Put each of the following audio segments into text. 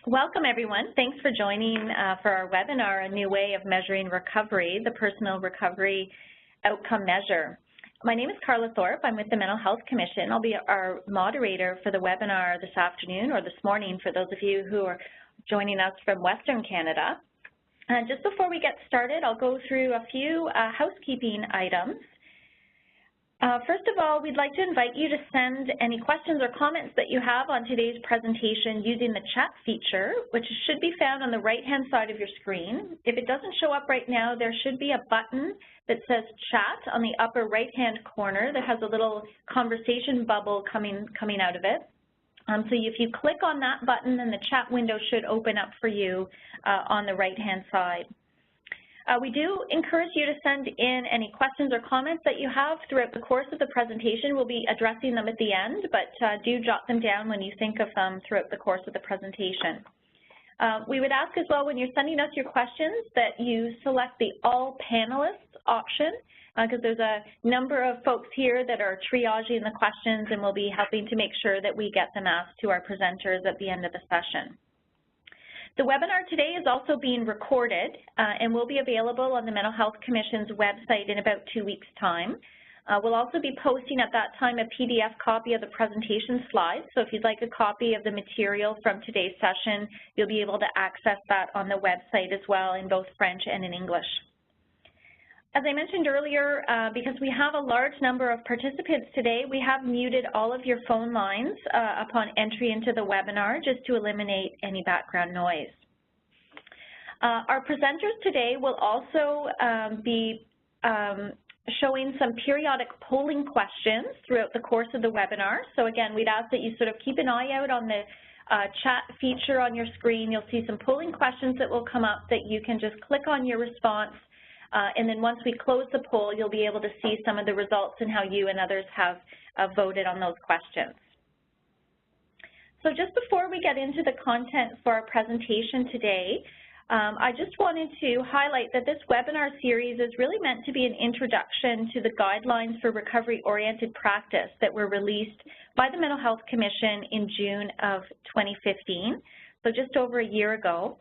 Welcome, everyone. Thanks for joining for our webinar, A New Way of Measuring Recovery, the Personal Recovery Outcome Measure. My name is Carla Thorpe. I'm with the Mental Health Commission. I'll be our moderator for the webinar this afternoon or this morning for those of you who are joining us from Western Canada. Just before we get started, I'll go through a few housekeeping items. First of all, we'd like to invite you to send any questions or comments that you have on today's presentation using the chat feature, which should be found on the right-hand side of your screen. If it doesn't show up right now, there should be a button that says chat on the upper right-hand corner that has a little conversation bubble coming out of it. So if you click on that button, then the chat window should open up for you on the right-hand side. We do encourage you to send in any questions or comments that you have throughout the course of the presentation. We'll be addressing them at the end, but do jot them down when you think of them throughout the course of the presentation. We would ask as well when you're sending us your questions that you select the All Panelists option because there's a number of folks here that are triaging the questions and will be helping to make sure that we get them asked to our presenters at the end of the session. The webinar today is also being recorded and will be available on the Mental Health Commission's website in about 2 weeks' time. We'll also be posting at that time a PDF copy of the presentation slides, so if you'd like a copy of the material from today's session, you'll be able to access that on the website as well in both French and in English. As I mentioned earlier, because we have a large number of participants today, we have muted all of your phone lines upon entry into the webinar just to eliminate any background noise. Our presenters today will also be showing some periodic polling questions throughout the course of the webinar. So again, we'd ask that you sort of keep an eye out on the chat feature on your screen. You'll see some polling questions that will come up that you can just click on your response. And then once we close the poll, you'll be able to see some of the results and how you and others have voted on those questions. So just before we get into the content for our presentation today, I just wanted to highlight that this webinar series is really meant to be an introduction to the guidelines for recovery-oriented practice that were released by the Mental Health Commission in June of 2015, so just over a year ago.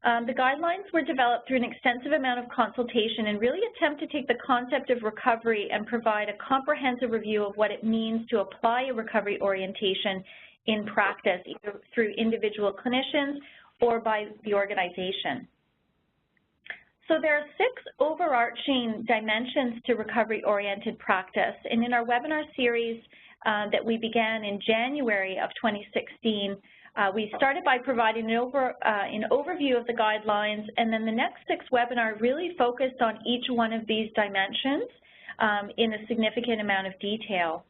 The guidelines were developed through an extensive amount of consultation and really attempt to take the concept of recovery and provide a comprehensive review of what it means to apply a recovery orientation in practice, either through individual clinicians or by the organization. So there are 6 overarching dimensions to recovery-oriented practice, and in our webinar series that we began in January of 2016, we started by providing an overview of the guidelines, and then the next 6 webinars really focused on each one of these dimensions in a significant amount of detail.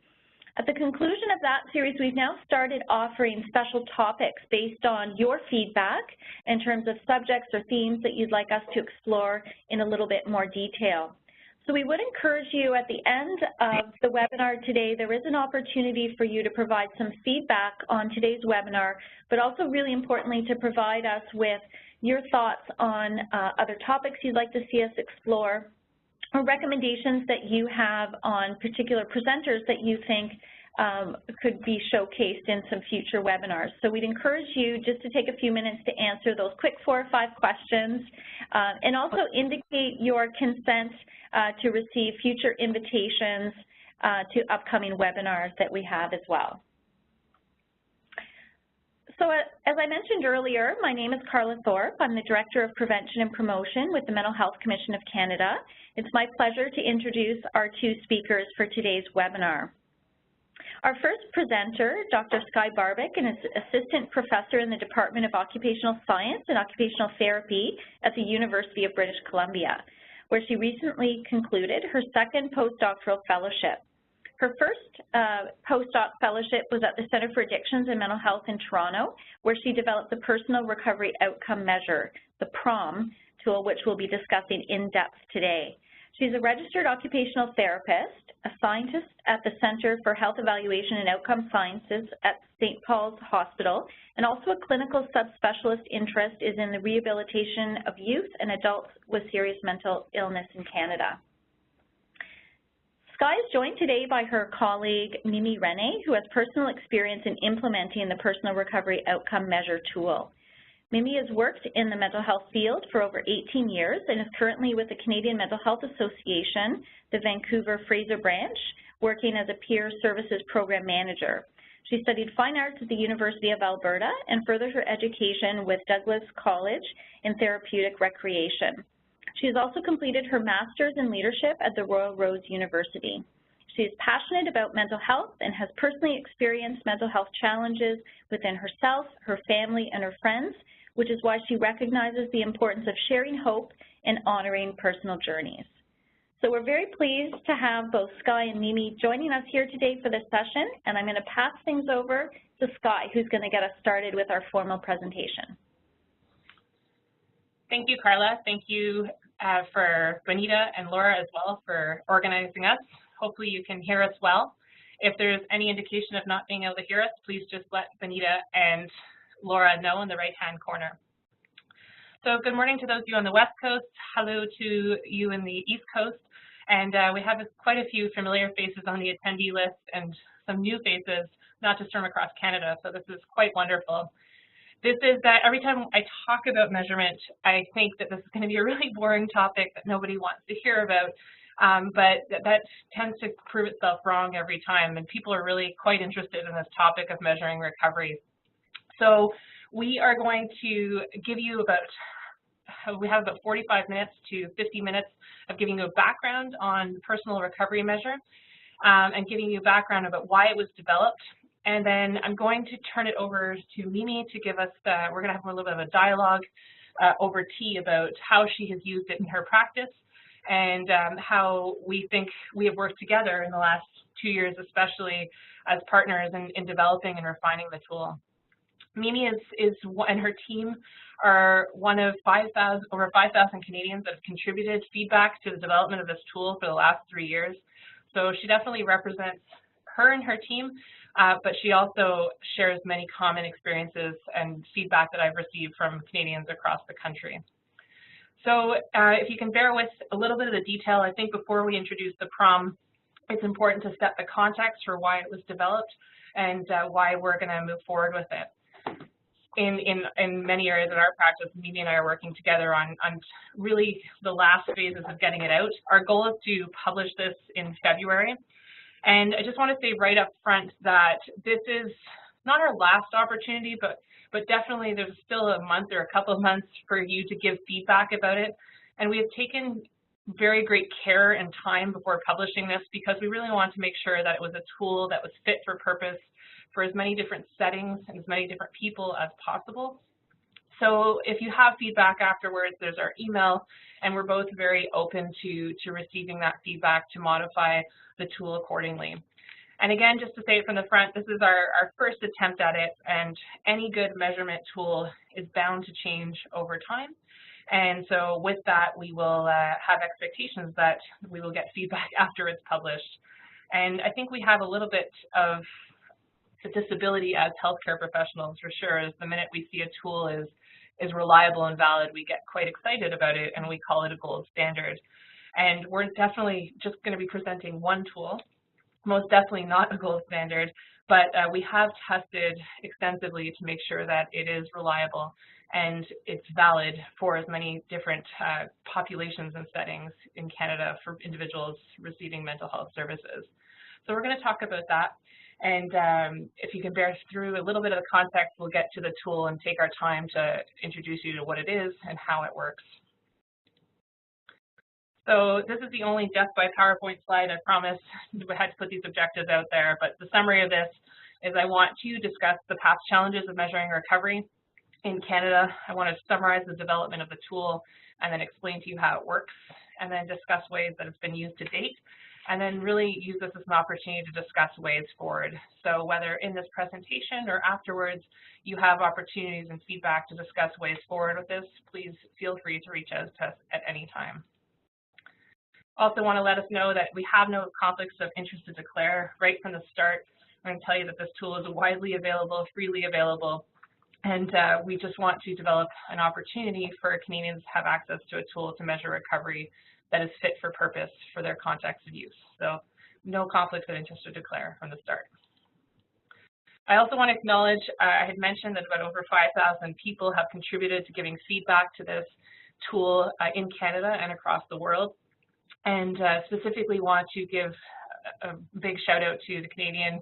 At the conclusion of that series, we've now started offering special topics based on your feedback in terms of subjects or themes that you'd like us to explore in a little bit more detail. So we would encourage you at the end of the webinar today, there is an opportunity for you to provide some feedback on today's webinar, but also really importantly to provide us with your thoughts on other topics you'd like to see us explore or recommendations that you have on particular presenters that you think could be showcased in some future webinars. So we'd encourage you just to take a few minutes to answer those quick 4 or 5 questions and also indicate your consent to receive future invitations to upcoming webinars that we have as well. So as I mentioned earlier, my name is Carla Thorpe. I'm the Director of Prevention and Promotion with the Mental Health Commission of Canada. It's my pleasure to introduce our 2 speakers for today's webinar. Our first presenter, Dr. Skye Barbic, an Assistant Professor in the Department of Occupational Science and Occupational Therapy at the University of British Columbia, where she recently concluded her 2nd postdoctoral fellowship. Her first postdoc fellowship was at the Centre for Addictions and Mental Health in Toronto, where she developed the Personal Recovery Outcome Measure, the PROM tool, which we'll be discussing in depth today. She's a registered occupational therapist, a scientist at the Center for Health Evaluation and Outcome Sciences at St. Paul's Hospital, and also a clinical subspecialist interest is in the rehabilitation of youth and adults with serious mental illness in Canada. Skye is joined today by her colleague, Mimi Rene, who has personal experience in implementing the Personal Recovery Outcome Measure tool. Mimi has worked in the mental health field for over 18 years and is currently with the Canadian Mental Health Association, the Vancouver Fraser branch, working as a peer services program manager. She studied fine arts at the University of Alberta and furthered her education with Douglas College in therapeutic recreation. She has also completed her master's in leadership at the Royal Roads University. She is passionate about mental health and has personally experienced mental health challenges within herself, her family, and her friends, which is why she recognizes the importance of sharing hope and honoring personal journeys. So we're very pleased to have both Skye and Mimi joining us here today for this session, and I'm going to pass things over to Skye, who's going to get us started with our formal presentation. Thank you, Carla. Thank you for Benita and Laura as well for organizing us. Hopefully you can hear us well. If there's any indication of not being able to hear us, please just let Benita and Laura know in the right-hand corner. So good morning to those of you on the West Coast. Hello to you in the East Coast. And we have quite a few familiar faces on the attendee list and some new faces, not just from across Canada. So this is quite wonderful. This is that every time I talk about measurement, I think that this is going to be a really boring topic that nobody wants to hear about. But that tends to prove itself wrong every time. And people are really quite interested in this topic of measuring recovery. So we are going to give you we have about 45 minutes to 50 minutes of giving you a background on the personal recovery measure and giving you a background about why it was developed. And then I'm going to turn it over to Mimi to give us we're going to have a little bit of a dialogue over tea about how she has used it in her practice and how we think we have worked together in the last 2 years, especially as partners in developing and refining the tool. Mimi and her team are one of over 5,000 Canadians that have contributed feedback to the development of this tool for the last 3 years. So she definitely represents her and her team, but she also shares many common experiences and feedback that I've received from Canadians across the country. So if you can bear with a little bit of the detail, I think before we introduce the PROM, it's important to set the context for why it was developed and why we're going to move forward with it. In many areas in our practice, Mimi and I are working together on really the last phases of getting it out. Our goal is to publish this in February. And I just want to say right up front that this is not our last opportunity, but definitely there's still a month or a couple of months for you to give feedback about it. And we have taken very great care and time before publishing this because we really want to make sure that it was a tool that was fit for purpose for as many different settings and as many different people as possible. So if you have feedback afterwards, there's our email, and we're both very open to receiving that feedback to modify the tool accordingly. And again, just to say it from the front, this is our first attempt at it, and any good measurement tool is bound to change over time. And so with that, we will have expectations that we will get feedback after it's published. And I think we have a little bit of disability as healthcare professionals for sure. Is the minute we see a tool is reliable and valid, we get quite excited about it and we call it a gold standard. And we're definitely just going to be presenting one tool, most definitely not a gold standard, but we have tested extensively to make sure that it is reliable and it's valid for as many different populations and settings in Canada for individuals receiving mental health services. So we're going to talk about that. And if you can bear through a little bit of the context, we'll get to the tool and take our time to introduce you to what it is and how it works. So this is the only death by PowerPoint slide. I promise we had to put these objectives out there, but the summary of this is I want to discuss the past challenges of measuring recovery in Canada. I want to summarize the development of the tool and then explain to you how it works, and then discuss ways that it's been used to date, and then really use this as an opportunity to discuss ways forward. So whether in this presentation or afterwards you have opportunities and feedback to discuss ways forward with this, please feel free to reach out to us at any time. Also want to let us know that we have no conflicts of interest to declare right from the start. I'm going to tell you that this tool is widely available, freely available, and we just want to develop an opportunity for Canadians to have access to a tool to measure recovery that is fit for purpose for their context of use. So no conflicts of interest to declare from the start. I also want to acknowledge, I had mentioned that about over 5,000 people have contributed to giving feedback to this tool in Canada and across the world. And specifically want to give a big shout out to the Canadian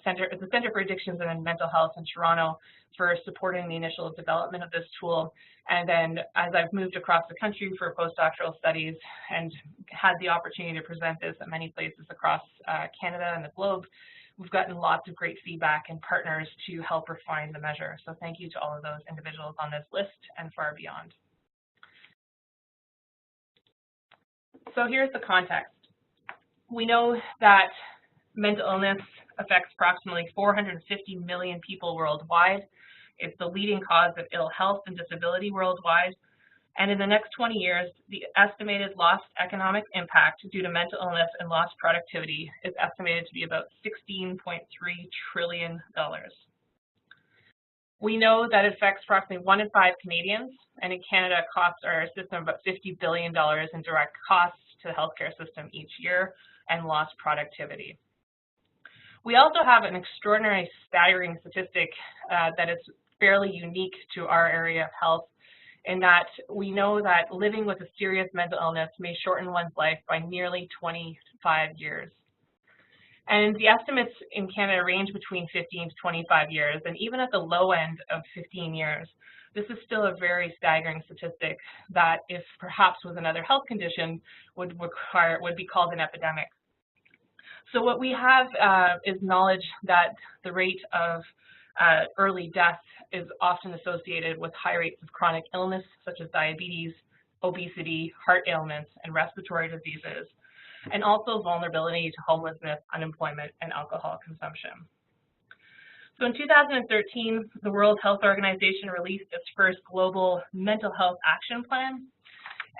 Centre for Addictions and Mental Health in Toronto for supporting the initial development of this tool. And then as I've moved across the country for postdoctoral studies and had the opportunity to present this at many places across Canada and the globe, we've gotten lots of great feedback and partners to help refine the measure. So thank you to all of those individuals on this list and far beyond. So here's the context. We know that mental illness affects approximately 450 million people worldwide. It's the leading cause of ill health and disability worldwide. And in the next 20 years, the estimated lost economic impact due to mental illness and lost productivity is estimated to be about $16.3 trillion. We know that it affects approximately 1 in 5 Canadians, and in Canada, costs our system about $50 billion in direct costs to the healthcare system each year and lost productivity. We also have an extraordinary, staggering statistic that is fairly unique to our area of health, in that we know that living with a serious mental illness may shorten one's life by nearly 25 years. And the estimates in Canada range between 15 to 25 years, and even at the low end of 15 years, this is still a very staggering statistic that, if perhaps with another health condition, would be called an epidemic. So what we have is knowledge that the rate of early death is often associated with high rates of chronic illness, such as diabetes, obesity, heart ailments, and respiratory diseases, and also vulnerability to homelessness, unemployment, and alcohol consumption. So in 2013, the World Health Organization released its first global mental health action plan.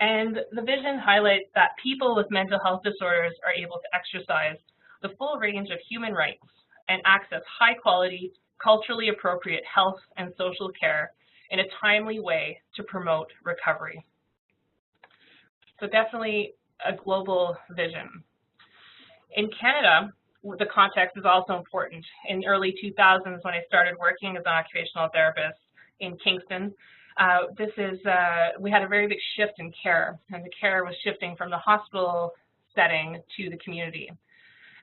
And the vision highlights that people with mental health disorders are able to exercise the full range of human rights and access high quality, culturally appropriate health and social care in a timely way to promote recovery. So definitely a global vision. In Canada, the context is also important. In the early 2000s, when I started working as an occupational therapist in Kingston, we had a very big shift in care, and the care was shifting from the hospital setting to the community.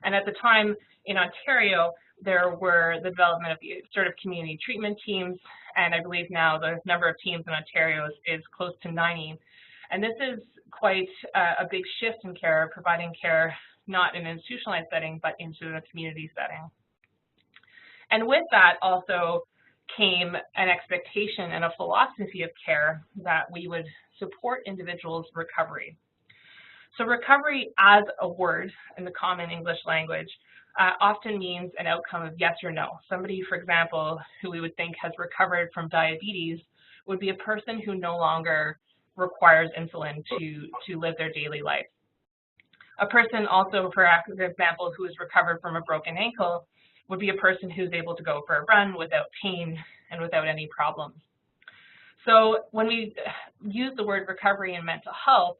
And at the time in Ontario, there were the development of sort of community treatment teams, and I believe now the number of teams in Ontario is close to 90. And this is quite a big shift in care, providing care not in an institutionalized setting, but into a community setting. And with that also came an expectation and a philosophy of care that we would support individuals' recovery. So recovery as a word in the common English language often means an outcome of yes or no. Somebody, for example, who we would think has recovered from diabetes would be a person who no longer requires insulin to live their daily life. A person also, for example, who has recovered from a broken ankle would be a person who's able to go for a run without pain and without any problems. So when we use the word recovery in mental health,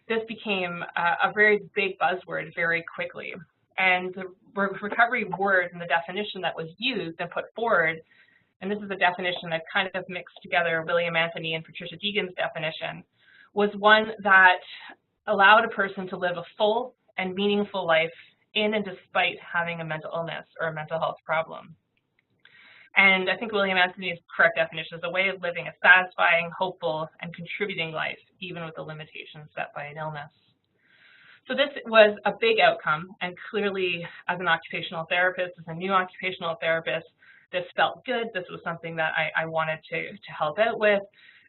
this became a very big buzzword very quickly. And the recovery word and the definition that was used and put forward, and this is a definition that kind of mixed together William Anthony and Patricia Deegan's definition, was one that allowed a person to live a full and meaningful life in and despite having a mental illness or a mental health problem. And I think William Anthony's correct definition is a way of living a satisfying, hopeful, and contributing life, even with the limitations set by an illness. So this was a big outcome, and clearly as an occupational therapist, as a new occupational therapist, this felt good. This was something that I wanted to help out with.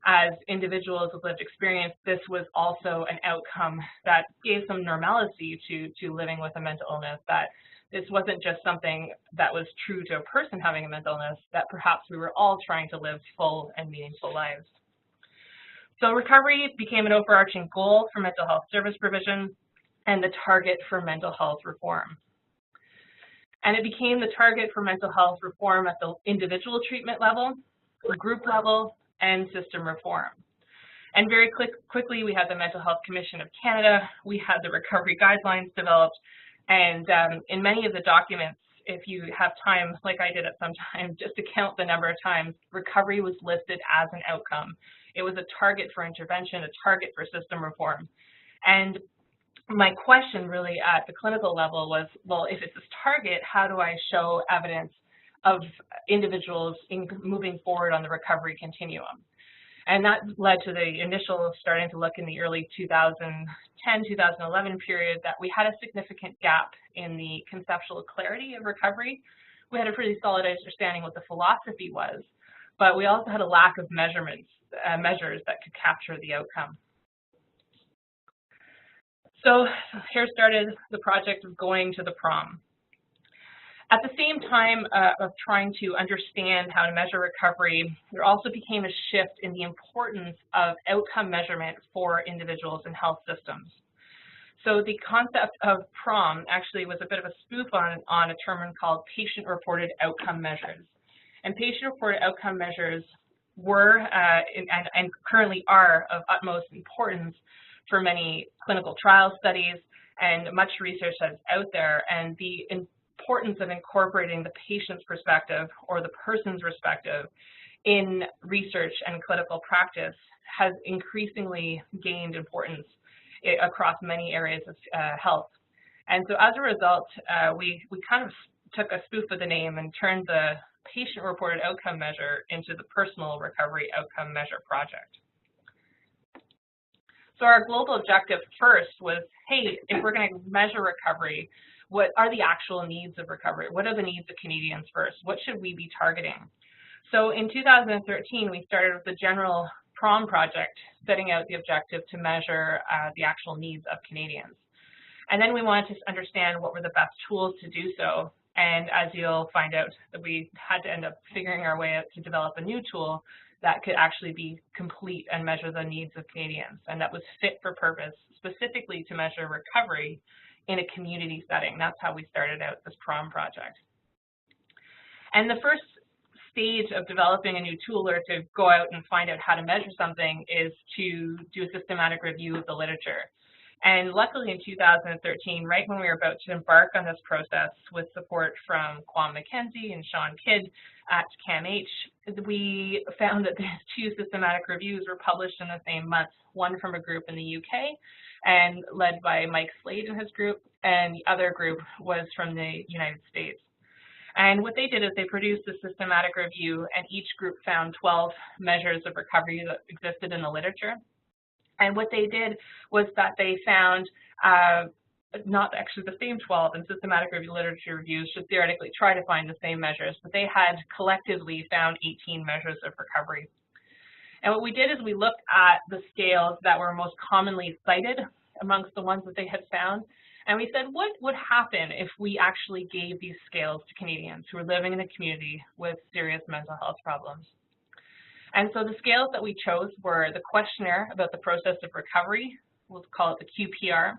As individuals with lived experience, this was also an outcome that gave some normalcy to living with a mental illness, that this wasn't just something that was true to a person having a mental illness, that perhaps we were all trying to live full and meaningful lives. So recovery became an overarching goal for mental health service provision and the target for mental health reform. And it became the target for mental health reform at the individual treatment level, the group level, and system reform. And very quickly, we had the Mental Health Commission of Canada, we had the recovery guidelines developed, and in many of the documents if you have time, like I did at some time, just to count the number of times recovery was listed as an outcome. It was a target for intervention, a target for system reform. And my question really at the clinical level was, well, if it's this target, how do I show evidence of individuals moving forward on the recovery continuum? And that led to the initial starting to look in the early 2010-2011 period that we had a significant gap in the conceptual clarity of recovery. We had a pretty solid understanding what the philosophy was, but we also had a lack of measures that could capture the outcome. So here started the project of going to the prom. At the same time of trying to understand how to measure recovery, there also became a shift in the importance of outcome measurement for individuals and health systems. So the concept of PROM actually was a bit of a spoof on a term called patient-reported outcome measures. And patient-reported outcome measures were and currently are of utmost importance for many clinical trial studies, and much research that's out there. And the importance of incorporating the patient's perspective or the person's perspective in research and clinical practice has increasingly gained importance across many areas of health. And so as a result, we kind of took a spoof of the name and turned the patient-reported outcome measure into the Personal Recovery Outcome Measure project. So our global objective first was, hey, if we're going to measure recovery, what are the actual needs of recovery? What are the needs of Canadians first? What should we be targeting? So in 2013, we started with the general PROM project, setting out the objective to measure the actual needs of Canadians. And then we wanted to understand what were the best tools to do so. And as you'll find out, that we had to end up figuring our way out to develop a new tool that could actually be complete and measure the needs of Canadians. And that was fit for purpose, specifically to measure recovery in a community setting. That's how we started out this PROM project. And the first stage of developing a new tool or to go out and find out how to measure something is to do a systematic review of the literature. And luckily in 2013, right when we were about to embark on this process with support from Kwame McKenzie and Sean Kidd at CAMH, we found that these two systematic reviews were published in the same month, one from a group in the UK and led by Mike Slade and his group, and the other group was from the United States. And what they did is they produced a systematic review, and each group found 12 measures of recovery that existed in the literature. And what they did was that they found not actually the same 12 in systematic review literature reviews should theoretically try to find the same measures, but they had collectively found 18 measures of recovery. And what we did is we looked at the scales that were most commonly cited amongst the ones that they had found, and we said, what would happen if we actually gave these scales to Canadians who are living in a community with serious mental health problems? And so the scales that we chose were the questionnaire about the process of recovery, we'll call it the QPR,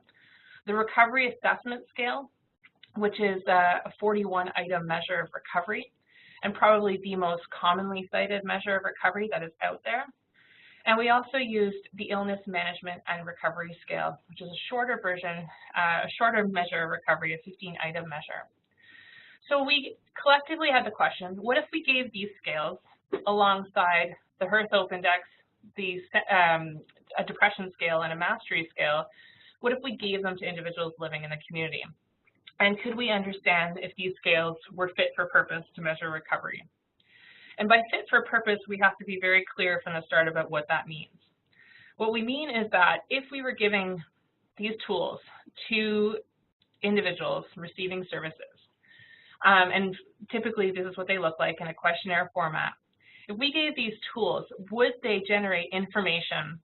the recovery assessment scale, which is a 41-item measure of recovery, and probably the most commonly cited measure of recovery that is out there. And we also used the illness management and recovery scale, which is a shorter version, a shorter measure of recovery, a 15-item measure. So we collectively had the question, what if we gave these scales alongside the Hearthope Index, a depression scale, and a mastery scale? What if we gave them to individuals living in the community? And could we understand if these scales were fit for purpose to measure recovery? And by fit for purpose, we have to be very clear from the start about what that means. What we mean is that if we were giving these tools to individuals receiving services, and typically this is what they look like in a questionnaire format, if we gave these tools, would they generate information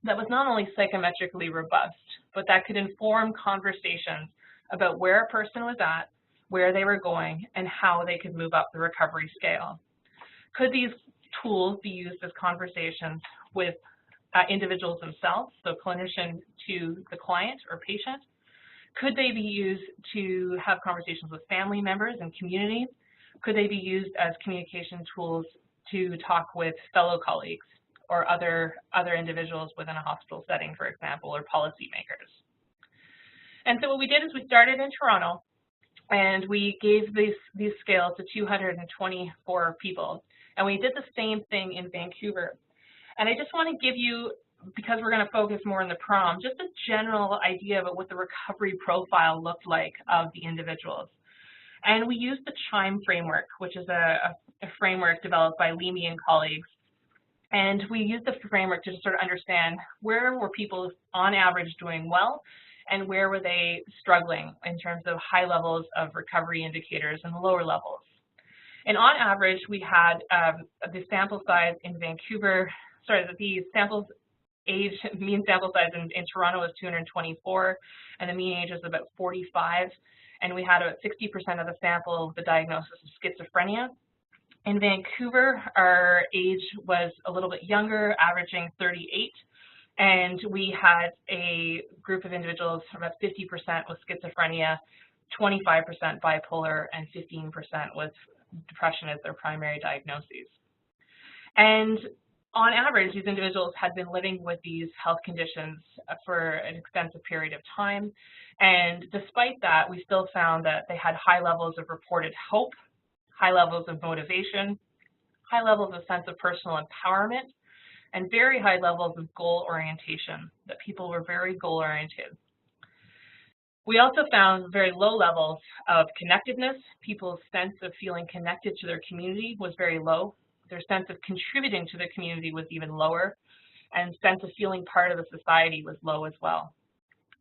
that was not only psychometrically robust, but that could inform conversations about where a person was at, where they were going, and how they could move up the recovery scale? Could these tools be used as conversations with individuals themselves, so clinician to the client or patient? Could they be used to have conversations with family members and community? Could they be used as communication tools to talk with fellow colleagues or other individuals within a hospital setting, for example, or policymakers? And so what we did is we started in Toronto, And we gave these scales to 224 people. And we did the same thing in Vancouver. And I just want to give you, because we're going to focus more on the prom, just a general idea about what the recovery profile looked like of the individuals. And we used the CHIME framework, which is a framework developed by Leamy and colleagues. And we used the framework to just sort of understand where were people on average doing well and where were they struggling in terms of high levels of recovery indicators and lower levels. And on average, we had the sample size in Vancouver, the samples age, mean sample size in Toronto was 224, and the mean age was about 45. And we had about 60% of the sample, the diagnosis of schizophrenia. In Vancouver, our age was a little bit younger, averaging 38, and we had a group of individuals, about 50% with schizophrenia, 25% bipolar, and 15% with depression as their primary diagnoses. And on average, these individuals had been living with these health conditions for an extensive period of time, and despite that, we still found that they had high levels of reported hope, high levels of motivation, high levels of sense of personal empowerment, and very high levels of goal orientation, that people were very goal oriented. We also found very low levels of connectedness. People's sense of feeling connected to their community was very low. Their sense of contributing to the community was even lower, and sense of feeling part of the society was low as well.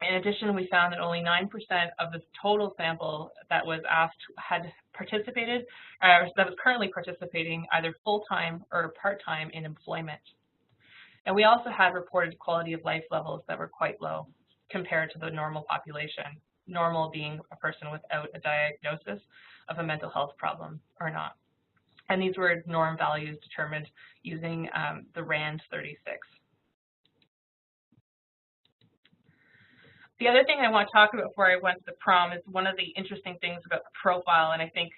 In addition, we found that only 9% of the total sample that was asked had participated, that was currently participating either full-time or part-time in employment. And we also had reported quality of life levels that were quite low compared to the normal population, normal being a person without a diagnosis of a mental health problem or not. And these were norm values determined using the RAND 36. The other thing I want to talk about before I went to the prom is one of the interesting things about the profile, and I think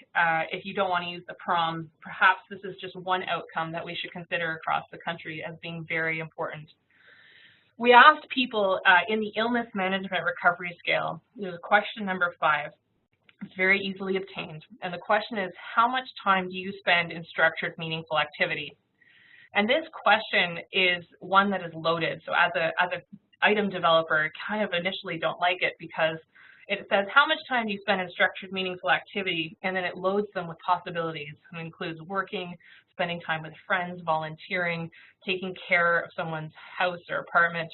if you don't want to use the prom, perhaps this is just one outcome that we should consider across the country as being very important. We asked people in the illness management recovery scale, it was question number 5. It's very easily obtained, and the question is, how much time do you spend in structured, meaningful activity? And this question is one that is loaded, so as a item developer kind of initially don't like it because it says how much time do you spend in structured, meaningful activity, and then it loads them with possibilities. It includes working, spending time with friends, volunteering, taking care of someone's house or apartment.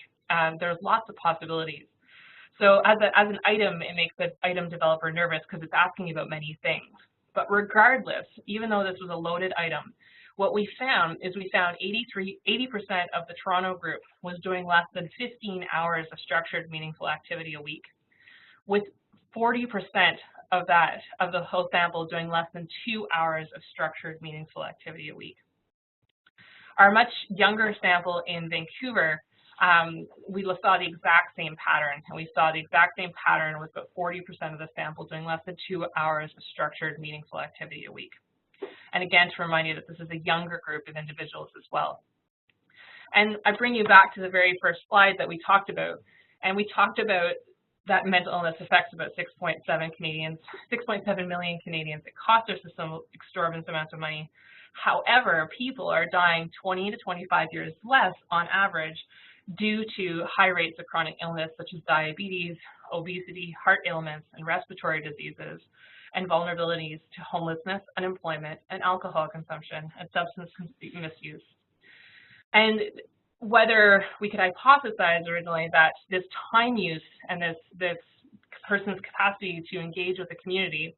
There's lots of possibilities. So as an item, it makes the item developer nervous because it's asking about many things. But regardless, even though this was a loaded item, what we found is 80% of the Toronto group was doing less than 15 hours of structured, meaningful activity a week, with 40% of the whole sample doing less than 2 hours of structured, meaningful activity a week. Our much younger sample in Vancouver, we saw the exact same pattern, and we saw the exact same pattern with about 40% of the sample doing less than 2 hours of structured, meaningful activity a week. And again, to remind you that this is a younger group of individuals as well. And I bring you back to the very first slide that we talked about. And we talked about that mental illness affects about 6.7 million Canadians. It costs our system exorbitant amounts of money. However, people are dying 20 to 25 years less on average due to high rates of chronic illness such as diabetes, obesity, heart ailments, and respiratory diseases, and vulnerabilities to homelessness, unemployment, and alcohol consumption and substance misuse. And whether we could hypothesize originally that this time use and this person's capacity to engage with the community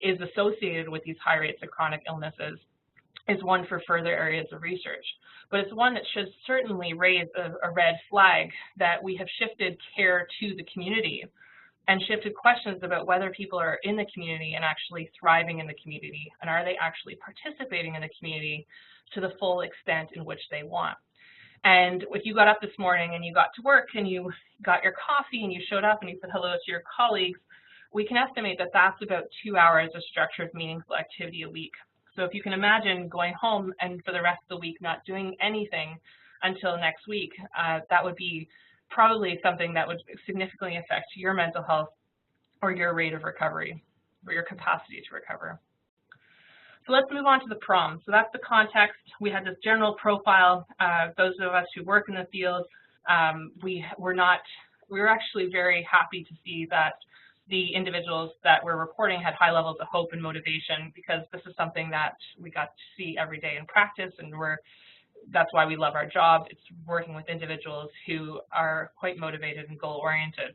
is associated with these high rates of chronic illnesses is one for further areas of research. But it's one that should certainly raise a red flag that we have shifted care to the community and shifted questions about whether people are in the community and actually thriving in the community, and are they actually participating in the community to the full extent in which they want. And if you got up this morning and you got to work and you got your coffee and you showed up and you said hello to your colleagues, we can estimate that that's about 2 hours of structured, meaningful activity a week. So if you can imagine going home and for the rest of the week not doing anything until next week, that would be probably something that would significantly affect your mental health or your rate of recovery, or your capacity to recover. So let's move on to the problem. So that's the context. We had this general profile. Those of us who work in the field, we were actually very happy to see that the individuals that were reporting had high levels of hope and motivation, because this is something that we got to see every day in practice, and that's why we love our job. It's working with individuals who are quite motivated and goal-oriented.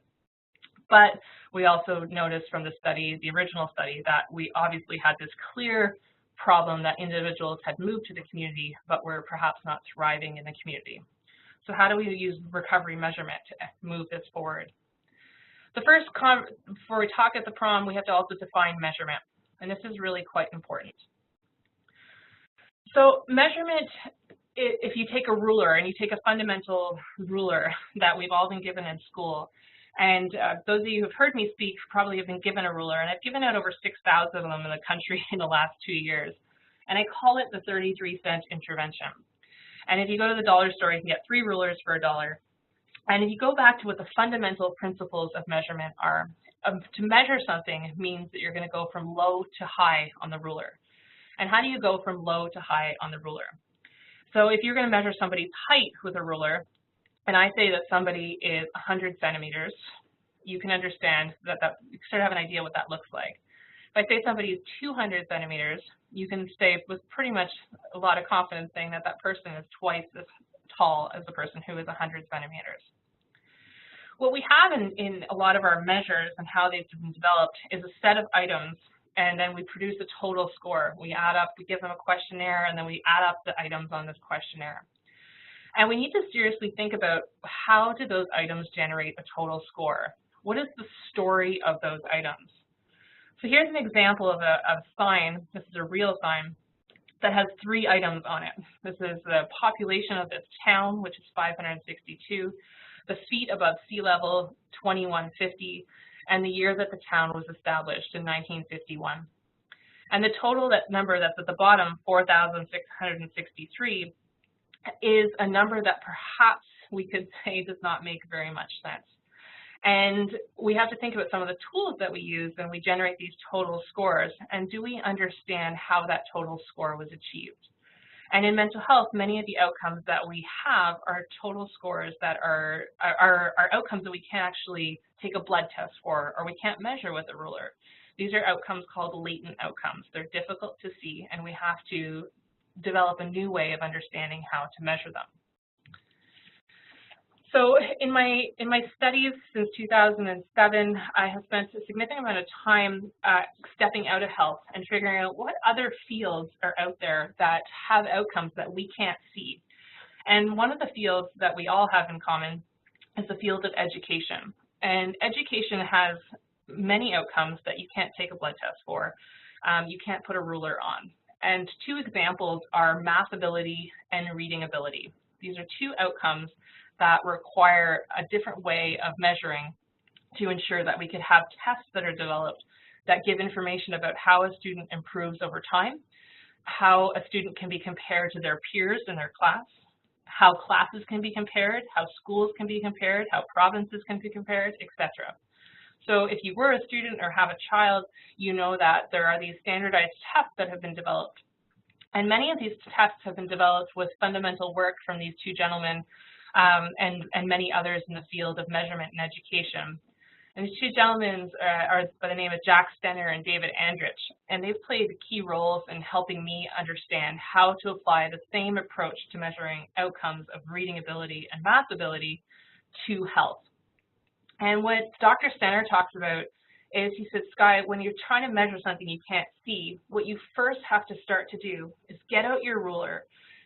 But we also noticed from the study, the original study, that we obviously had this clear problem that individuals had moved to the community but were perhaps not thriving in the community. So how do we use recovery measurement to move this forward? Before we talk at the problem, we have to also define measurement, and this is really quite important. So measurement, if you take a ruler, and you take a fundamental ruler that we've all been given in school, and those of you who have heard me speak probably have been given a ruler, and I've given out over 6,000 of them in the country in the last 2 years, and I call it the 33-cent intervention. And if you go to the dollar store, you can get 3 rulers for $1. And if you go back to what the fundamental principles of measurement are, to measure something means that you're going to go from low to high on the ruler. And how do you go from low to high on the ruler? So if you're going to measure somebody's height with a ruler, and I say that somebody is 100 centimeters, you can understand that you sort of have an idea what that looks like. If I say somebody is 200 centimeters, you can say with pretty much a lot of confidence saying that that person is twice as tall as the person who is 100 centimeters. What we have in a lot of our measures and how they've been developed is a set of items, and then we produce a total score. We add up, we give them a questionnaire, and then we add up the items on this questionnaire. And we need to seriously think about, how do those items generate a total score? What is the story of those items? So here's an example of a sign. This is a real sign that has 3 items on it. This is the population of this town, which is 562, the feet above sea level, 2150, and the year that the town was established in 1951. And the total, that number that's at the bottom, 4,663, is a number that perhaps we could say does not make very much sense. And we have to think about some of the tools that we use when we generate these total scores, and do we understand how that total score was achieved? And in mental health, many of the outcomes that we have are total scores that are outcomes that we can't actually take a blood test for, or we can't measure with a ruler. These are outcomes called latent outcomes. They're difficult to see, and we have to develop a new way of understanding how to measure them. So in my studies since 2007, I have spent a significant amount of time stepping out of health and figuring out what other fields are out there that have outcomes that we can't see. And one of the fields that we all have in common is the field of education. And education has many outcomes that you can't take a blood test for. You can't put a ruler on. And 2 examples are math ability and reading ability. These are 2 outcomes that require a different way of measuring to ensure that we could have tests that are developed that give information about how a student improves over time, how a student can be compared to their peers in their class, how classes can be compared, how schools can be compared, how provinces can be compared, etc. So if you were a student or have a child, you know that there are these standardized tests that have been developed. And many of these tests have been developed with fundamental work from these 2 gentlemen and many others in the field of measurement and education. And these 2 gentlemen are by the name of Jack Stenner and David Andrich, and they've played key roles in helping me understand how to apply the same approach to measuring outcomes of reading ability and math ability to health. And what Dr. Stenner talks about is, he said, Sky, when you're trying to measure something you can't see, what you first have to start to do is get out your ruler,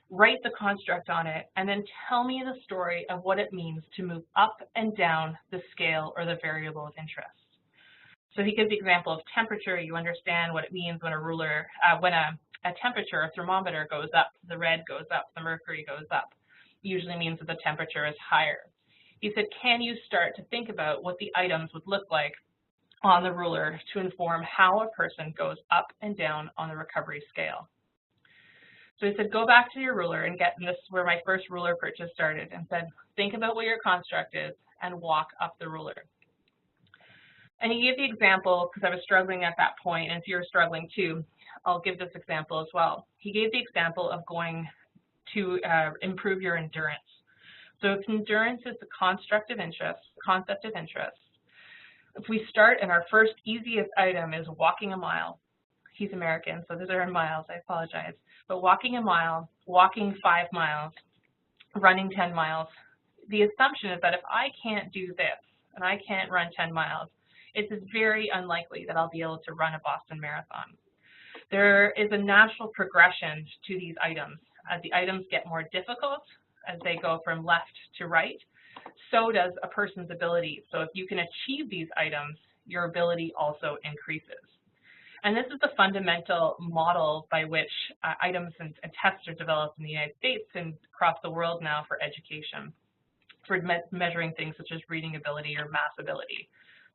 write the construct on it, and then tell me the story of what it means to move up and down the scale or the variable of interest. So he gives the example of temperature. You understand what it means when a ruler, when a temperature, a thermometer goes up, the red goes up, the mercury goes up. Usually means that the temperature is higher. He said, can you start to think about what the items would look like on the ruler to inform how a person goes up and down on the recovery scale? So he said, go back to your ruler and get, and this is where my first ruler purchase started, and said, think about what your construct is and walk up the ruler. And he gave the example, because I was struggling at that point, and if you're struggling too, I'll give this example as well. He gave the example of going to improve your endurance. So if endurance is the concept of interest, if we start and our first easiest item is walking a mile, he's American, so those are in miles, I apologize, but walking a mile, walking 5 miles, running 10 miles, the assumption is that if I can't do this and I can't run 10 miles, it's very unlikely that I'll be able to run a Boston Marathon. There is a natural progression to these items. As the items get more difficult, as they go from left to right, so does a person's ability. So if you can achieve these items, your ability also increases. And this is the fundamental model by which items and tests are developed in the United States and across the world now for education, for measuring things such as reading ability or math ability.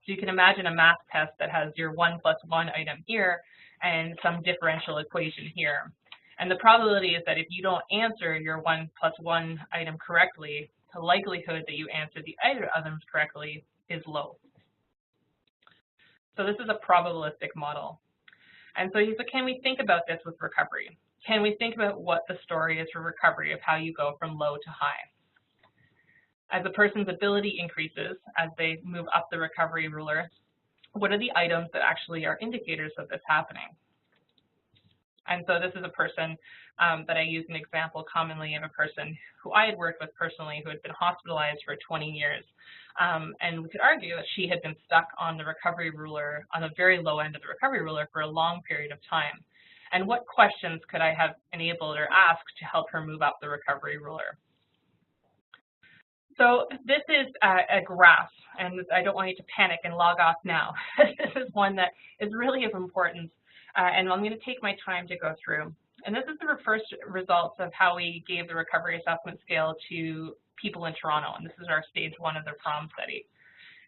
So you can imagine a math test that has your 1 + 1 item here and some differential equation here. And the probability is that if you don't answer your 1 + 1 item correctly, the likelihood that you answer the other items correctly is low. So this is a probabilistic model. And so he said, can we think about this with recovery? Can we think about what the story is for recovery of how you go from low to high? As a person's ability increases, as they move up the recovery ruler, what are the items that actually are indicators of this happening? And so this is a person that I use an example commonly of a person who I had worked with personally who had been hospitalized for 20 years. And we could argue that she had been stuck on the recovery ruler, on the very low end of the recovery ruler for a long period of time. And what questions could I have enabled or asked to help her move up the recovery ruler? So this is a graph, and I don't want you to panic and log off now. This is one that is really of importance. And I'm going to take my time to go through. And this is the first results of how we gave the recovery assessment scale to people in Toronto. And this is our stage 1 of the PROM study.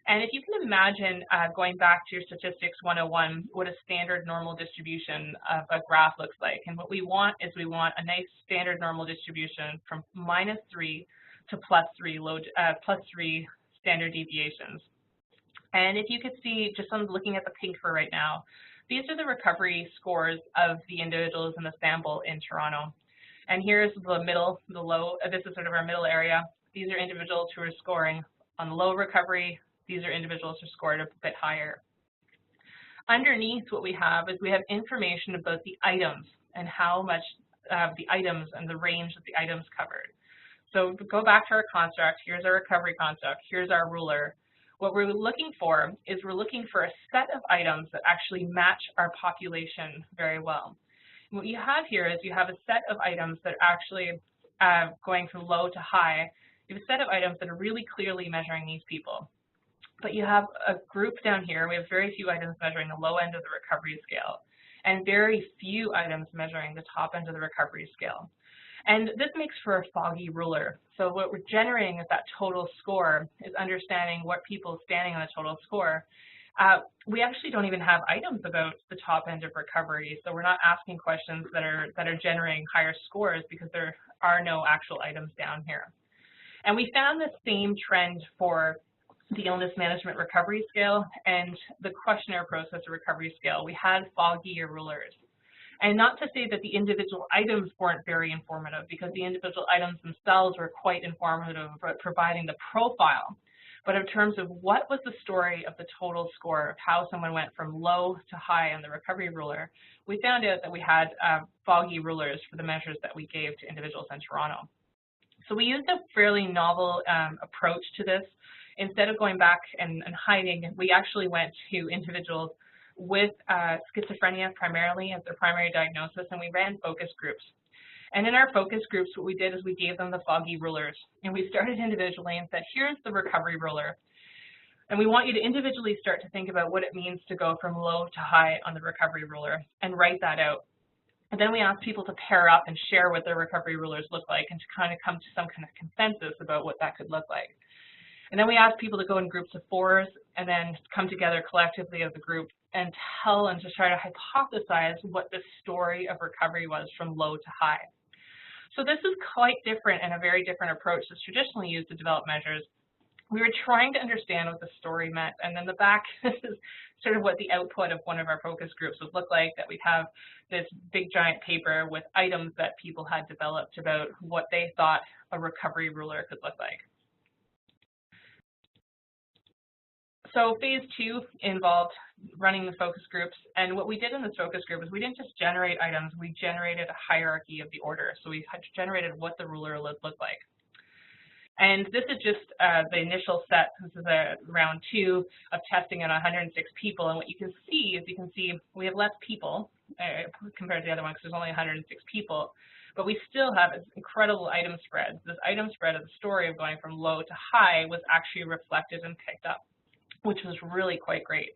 And if you can imagine going back to your statistics 101, what a standard normal distribution of a graph looks like. And what we want is we want a nice standard normal distribution from -3 to +3 standard deviations. And if you could see, just I'm looking at the pink for right now, these are the recovery scores of the individuals in the sample in Toronto. And here's the middle, the low, this is sort of our middle area. These are individuals who are scoring on low recovery. These are individuals who scored a bit higher. Underneath what we have is we have information about the items and how much the items and the range of the items covered. So go back to our construct. Here's our recovery construct. Here's our ruler. What we're looking for is we're looking for a set of items that actually match our population very well. And what you have here is you have a set of items that are actually going from low to high. You have a set of items that are really clearly measuring these people. But you have a group down here. We have very few items measuring the low end of the recovery scale and very few items measuring the top end of the recovery scale. And this makes for a foggy ruler. So what we're generating is that total score is understanding what people standing on the total score. We actually don't even have items about the top end of recovery. So we're not asking questions that are generating higher scores because there are no actual items down here. And we found the same trend for the illness management recovery scale and the questionnaire process recovery scale. We had foggier rulers. And not to say that the individual items weren't very informative, because the individual items themselves were quite informative, providing the profile. But in terms of what was the story of the total score of how someone went from low to high on the recovery ruler, we found out that we had foggy rulers for the measures that we gave to individuals in Toronto. So we used a fairly novel approach to this. Instead of going back and hiding, we actually went to individuals with schizophrenia primarily as their primary diagnosis, and we ran focus groups. And in our focus groups, what we did is we gave them the foggy rulers, and we started individually and said, here's the recovery ruler. And we want you to individually start to think about what it means to go from low to high on the recovery ruler and write that out. And then we asked people to pair up and share what their recovery rulers look like and to kind of come to some kind of consensus about what that could look like. And then we asked people to go in groups of 4s and then come together collectively as a group and tell and to try to hypothesize what the story of recovery was from low to high. So this is quite different and a very different approach that's traditionally used to develop measures. we were trying to understand what the story meant. And then the back, this is sort of what the output of one of our focus groups would look like, that we'd have this big giant paper with items that people had developed about what they thought a recovery ruler could look like. So phase 2 involved running the focus groups, and what we did in this focus group is we didn't just generate items, we generated a hierarchy of the order. So we had generated what the ruler would look like. And this is just the initial set. This is round 2 of testing on 106 people. And what you can see is we have less people compared to the other one because there's only 106 people. But we still have this incredible item spread. This item spread of the story of going from low to high was actually reflected and picked up, which was really quite great.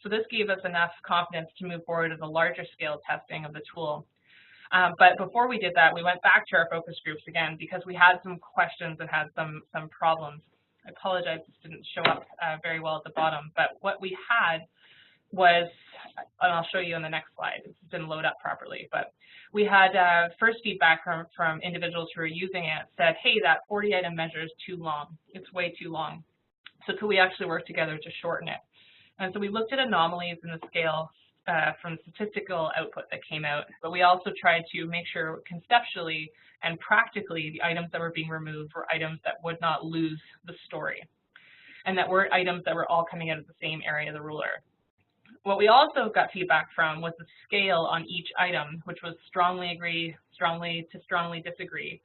So this gave us enough confidence to move forward to the larger scale testing of the tool. But before we did that, we went back to our focus groups again because we had some questions and had some problems. I apologize, this didn't show up very well at the bottom, but what we had was, and I'll show you on the next slide, it didn't load up properly, but we had first feedback from individuals who were using it said, hey, that 40 item measure is too long, it's way too long. So could we actually work together to shorten it? And so we looked at anomalies in the scale from the statistical output that came out, but we also tried to make sure conceptually and practically the items that were being removed were items that would not lose the story, and that were issue that were all coming out of the same area of the ruler. What we also got feedback from was the scale on each item, which was strongly agree, strongly to strongly disagree.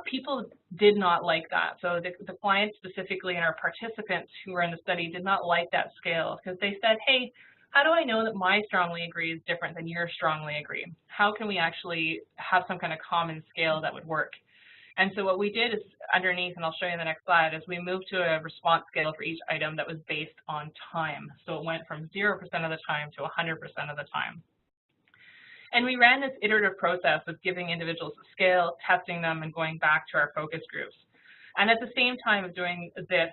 People did not like that. So the clients specifically and our participants who were in the study did not like that scale because they said, hey, how do I know that my strongly agree is different than your strongly agree? How can we actually have some kind of common scale that would work? And so what we did is underneath, and I'll show you in the next slide, is we moved to a response scale for each item that was based on time. So it went from 0% of the time to 100% of the time. And we ran this iterative process of giving individuals a scale, testing them, and going back to our focus groups. And at the same time of doing this,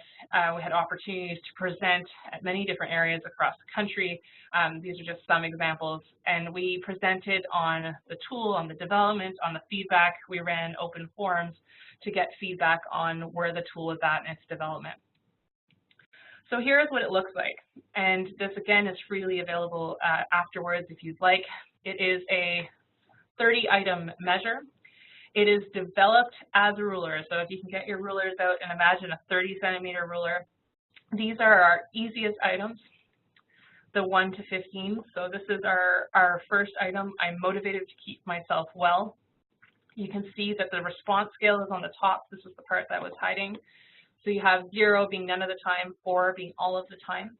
we had opportunities to present at many different areas across the country. These are just some examples. And we presented on the tool, on the development, on the feedback. We ran open forums to get feedback on where the tool is at in its development. So here's what it looks like. And this, again, is freely available afterwards if you'd like. It is a 30-item measure. It is developed as a ruler. So if you can get your rulers out and imagine a 30-centimeter ruler, these are our easiest items, the 1 to 15. So this is our first item. I'm motivated to keep myself well. You can see that the response scale is on the top. This is the part that was hiding. So you have 0 being none of the time, 4 being all of the time.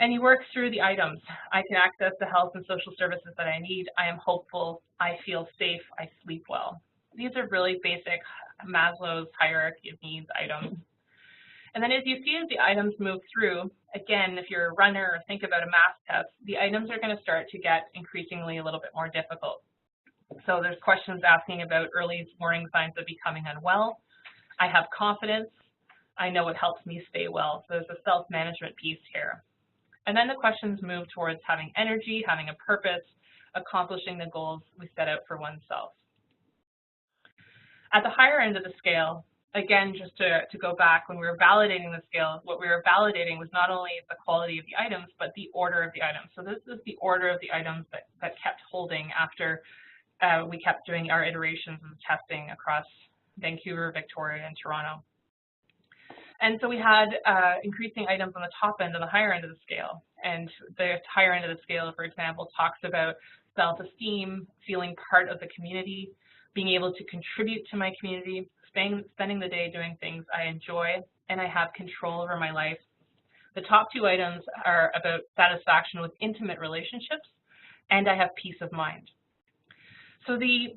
And you work through the items. I can access the health and social services that I need. I am hopeful. I feel safe. I sleep well. These are really basic Maslow's hierarchy of needs items. And then as you see as the items move through, again, if you're a runner or think about a math test, the items are going to start to get increasingly a little bit more difficult. So there's questions asking about early warning signs of becoming unwell. I have confidence. I know what helps me stay well. So there's a self-management piece here. And then the questions move towards having energy, having a purpose, accomplishing the goals we set out for oneself. At the higher end of the scale, again, just to go back, when we were validating the scale, what we were validating was not only the quality of the items, but the order of the items. So this is the order of the items that kept holding after we kept doing our iterations of testing across Vancouver, Victoria, and Toronto. And so we had increasing items on the top end and the higher end of the scale. And the higher end of the scale, for example, talks about self-esteem, feeling part of the community, being able to contribute to my community, spending the day doing things I enjoy, and I have control over my life. The top 2 items are about satisfaction with intimate relationships, and I have peace of mind. So the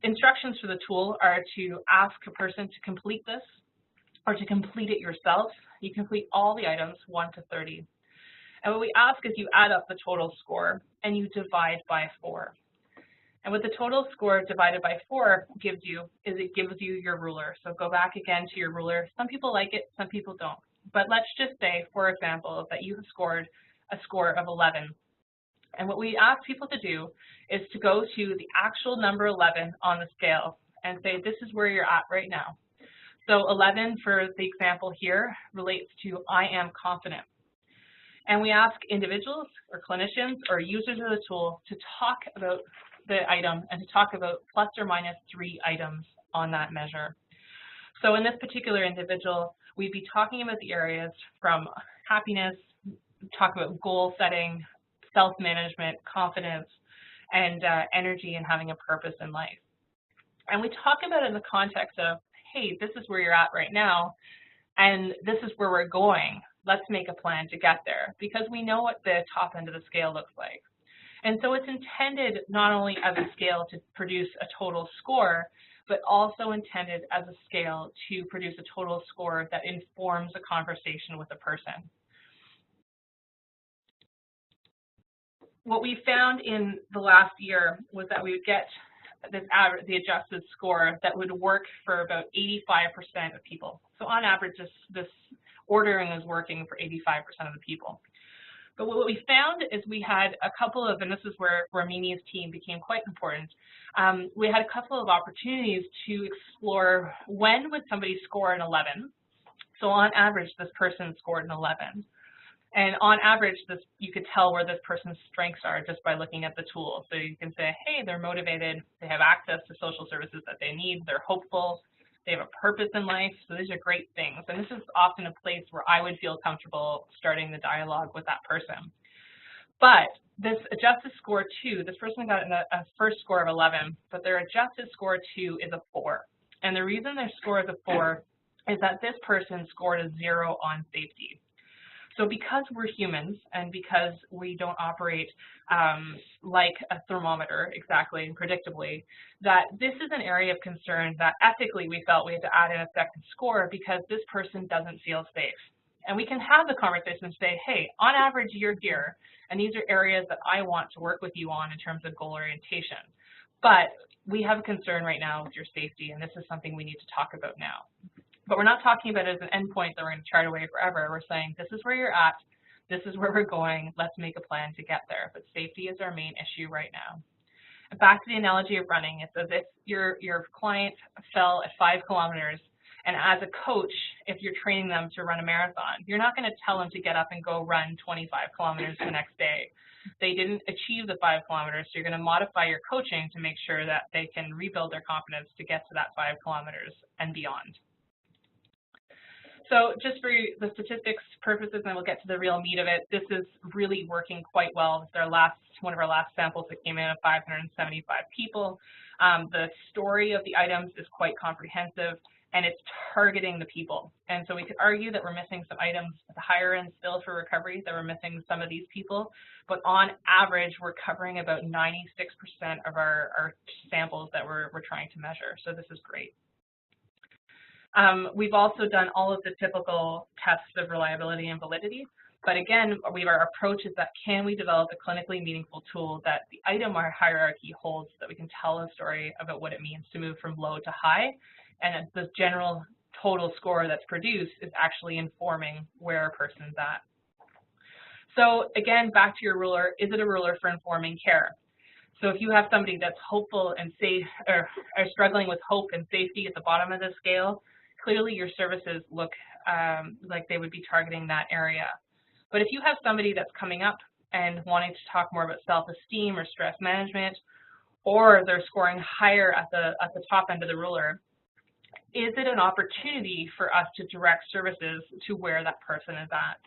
instructions for the tool are to ask a person to complete this, or to complete it yourself. You complete all the items 1 to 30. And what we ask is you add up the total score and you divide by 4. And what the total score divided by 4 gives you is it gives you your ruler. So go back again to your ruler. Some people like it, some people don't. But let's just say, for example, that you have scored a score of 11. And what we ask people to do is to go to the actual number 11 on the scale and say, this is where you're at right now. So 11 for the example here relates to I am confident. And we ask individuals or clinicians or users of the tool to talk about the item and to talk about plus or minus 3 items on that measure. So in this particular individual, we'd be talking about the areas from happiness, talk about goal setting, self-management, confidence, and energy and having a purpose in life. And we talk about it in the context of, hey, this is where you're at right now, and this is where we're going. Let's make a plan to get there, because we know what the top end of the scale looks like. And so it's intended not only as a scale to produce a total score, but also intended as a scale to produce a total score that informs a conversation with a person. What we found in the last year was that we would get this average, the adjusted score that would work for about 85% of people. So on average, this ordering is working for 85% of the people. But what we found is we had a couple of, and this is where Mimi's team became quite important, we had a couple of opportunities to explore when would somebody score an 11. So on average, this person scored an 11. And on average, you could tell where this person's strengths are just by looking at the tool. So you can say, hey, they're motivated, they have access to social services that they need, they're hopeful, they have a purpose in life. So these are great things. And this is often a place where I would feel comfortable starting the dialogue with that person. But this adjusted score 2, this person got a first score of 11, but their adjusted score 2 is a 4. And the reason their score is a 4 is that this person scored a 0 on safety. So because we're humans and because we don't operate like a thermometer exactly and predictably, that this is an area of concern that ethically we felt we had to add in a second score because this person doesn't feel safe. And we can have the conversation and say, hey, on average, you're here, and these are areas that I want to work with you on in terms of goal orientation. But we have a concern right now with your safety, and this is something we need to talk about now. But we're not talking about it as an endpoint that we're going to chart away forever. We're saying this is where you're at, this is where we're going, let's make a plan to get there. But safety is our main issue right now. And back to the analogy of running, it's as if your client fell at 5 kilometers, and as a coach, if you're training them to run a marathon, you're not going to tell them to get up and go run 25 kilometers the next day. They didn't achieve the 5 kilometers, so you're going to modify your coaching to make sure that they can rebuild their confidence to get to that 5 kilometers and beyond. So just for the statistics purposes, and we'll get to the real meat of it, this is really working quite well. It's one of our last samples that came in of 575 people. The story of the items is quite comprehensive, and it's targeting the people. And so we could argue that we're missing some items at the higher end still for recovery, that we're missing some of these people. But on average, we're covering about 96% of our samples that we're trying to measure. So this is great. We've also done all of the typical tests of reliability and validity, but again, our approach is that can we develop a clinically meaningful tool that the item hierarchy holds, so that we can tell a story about what it means to move from low to high, and the general total score that's produced is actually informing where a person's at. So again, back to your ruler, is it a ruler for informing care? So if you have somebody that's hopeful and safe, or are struggling with hope and safety at the bottom of the scale, clearly your services look like they would be targeting that area. But if you have somebody that's coming up and wanting to talk more about self-esteem or stress management, or they're scoring higher at the top end of the ruler, is it an opportunity for us to direct services to where that person is at?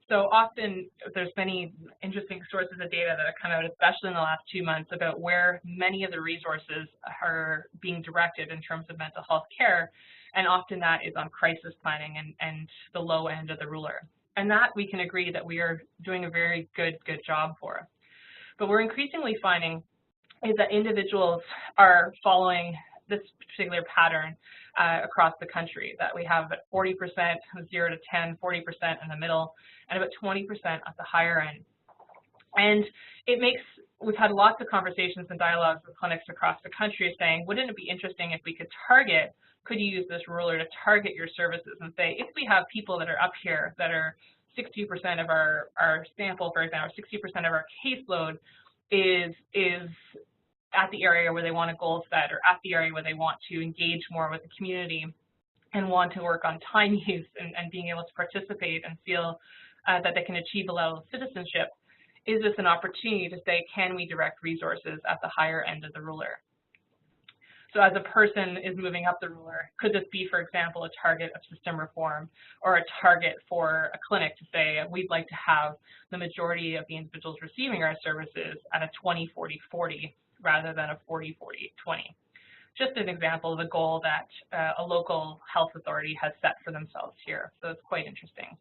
So often there's many interesting sources of data that have come out, especially in the last 2 months, about where many of the resources are being directed in terms of mental health care. And often that is on crisis planning and the low end of the ruler. And that we can agree that we are doing a very good job for. But we're increasingly finding is that individuals are following this particular pattern across the country, that we have about 40%, 0 to 10, 40% in the middle, and about 20% at the higher end. And we've had lots of conversations and dialogues with clinics across the country saying, wouldn't it be interesting if we could could you use this ruler to target your services and say, if we have people that are up here that are 60% of our sample, for example, 60% of our caseload is at the area where they want a goal set or at the area where they want to engage more with the community, and want to work on time use and being able to participate and feel that they can achieve a level of citizenship, is this an opportunity to say, can we direct resources at the higher end of the ruler? So as a person is moving up the ruler, could this be, for example, a target of system reform or a target for a clinic to say, we'd like to have the majority of the individuals receiving our services at a 20-40-40 rather than a 40-40-20? Just an example of a goal that a local health authority has set for themselves here. So it's quite interesting.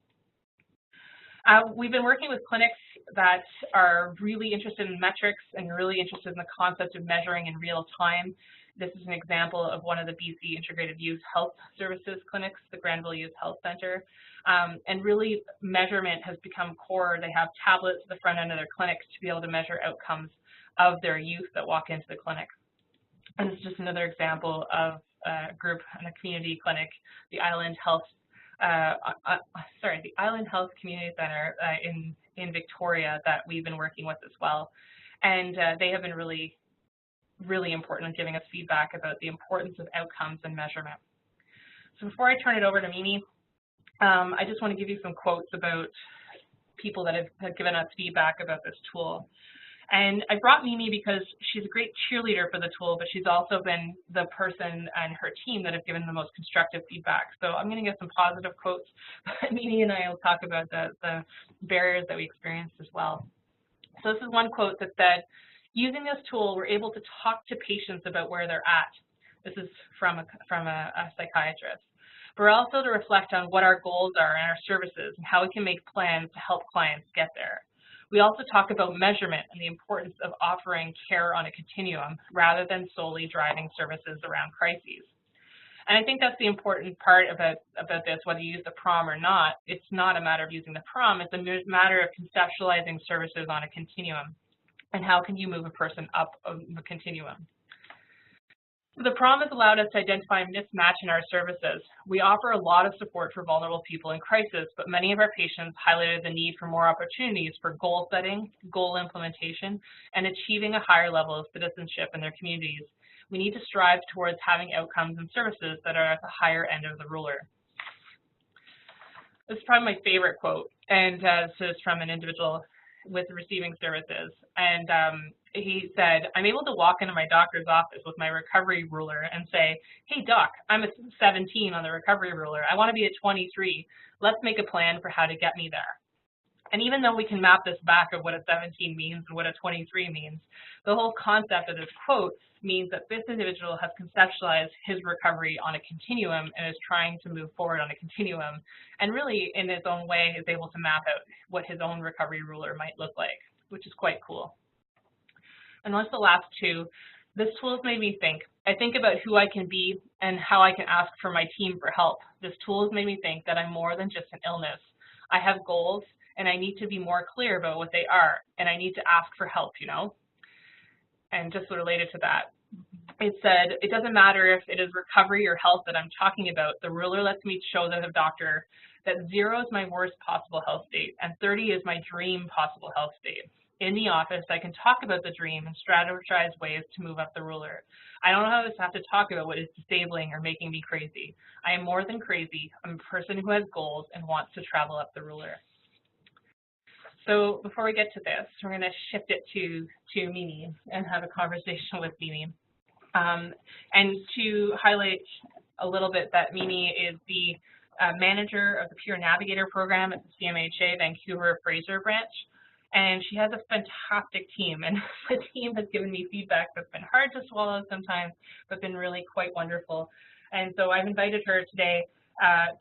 We've been working with clinics that are really interested in metrics and really interested in the concept of measuring in real time. This is an example of one of the BC Integrated Youth Health Services clinics, the Granville Youth Health Center. And really, measurement has become core. They have tablets at the front end of their clinics to be able to measure outcomes of their youth that walk into the clinic. And it's just another example of a group and a community clinic, the Island Health the Island Health Community Center in Victoria that we've been working with as well. And they have been really important in giving us feedback about the importance of outcomes and measurement. So before I turn it over to Mimi, I just want to give you some quotes about people that have given us feedback about this tool. And I brought Mimi because she's a great cheerleader for the tool, but she's also been the person and her team that have given the most constructive feedback. So I'm going to get some positive quotes, but Mimi and I will talk about the barriers that we experienced as well. So this is one quote that said, using this tool, we're able to talk to patients about where they're at. This is from a psychiatrist. But we're also to reflect on what our goals are and our services and how we can make plans to help clients get there. We also talk about measurement and the importance of offering care on a continuum rather than solely driving services around crises. And I think that's the important part about this, whether you use the PROM or not. It's not a matter of using the PROM, it's a matter of conceptualizing services on a continuum. And how can you move a person up the continuum? The PROM has allowed us to identify a mismatch in our services. We offer a lot of support for vulnerable people in crisis, but many of our patients highlighted the need for more opportunities for goal setting, goal implementation, and achieving a higher level of citizenship in their communities. We need to strive towards having outcomes and services that are at the higher end of the ruler. This is probably my favorite quote, and this is from an individual with receiving services. And he said, I'm able to walk into my doctor's office with my recovery ruler and say, hey doc, I'm a 17 on the recovery ruler. I want to be a 23. Let's make a plan for how to get me there. And even though we can map this back of what a 17 means and what a 23 means, the whole concept of this quote means that this individual has conceptualized his recovery on a continuum and is trying to move forward on a continuum, and really in his own way is able to map out what his own recovery ruler might look like, which is quite cool. And that's the last two. This tool has made me think. I think about who I can be and how I can ask for my team for help. This tool has made me think that I'm more than just an illness. I have goals, and I need to be more clear about what they are, and I need to ask for help, you know? And just related to that, it said, it doesn't matter if it is recovery or health that I'm talking about, the ruler lets me show the doctor that 0 is my worst possible health state, and 30 is my dream possible health state. In the office, I can talk about the dream and strategize ways to move up the ruler. I don't always have to talk about what is disabling or making me crazy. I am more than crazy. I'm a person who has goals and wants to travel up the ruler. So before we get to this, we're going to shift it to Mimi and have a conversation with Mimi. And to highlight a little bit that Mimi is the manager of the Peer Navigator program at the CMHA Vancouver Fraser branch. And she has a fantastic team, and the team has given me feedback that's been hard to swallow sometimes, but been really quite wonderful. And so I've invited her today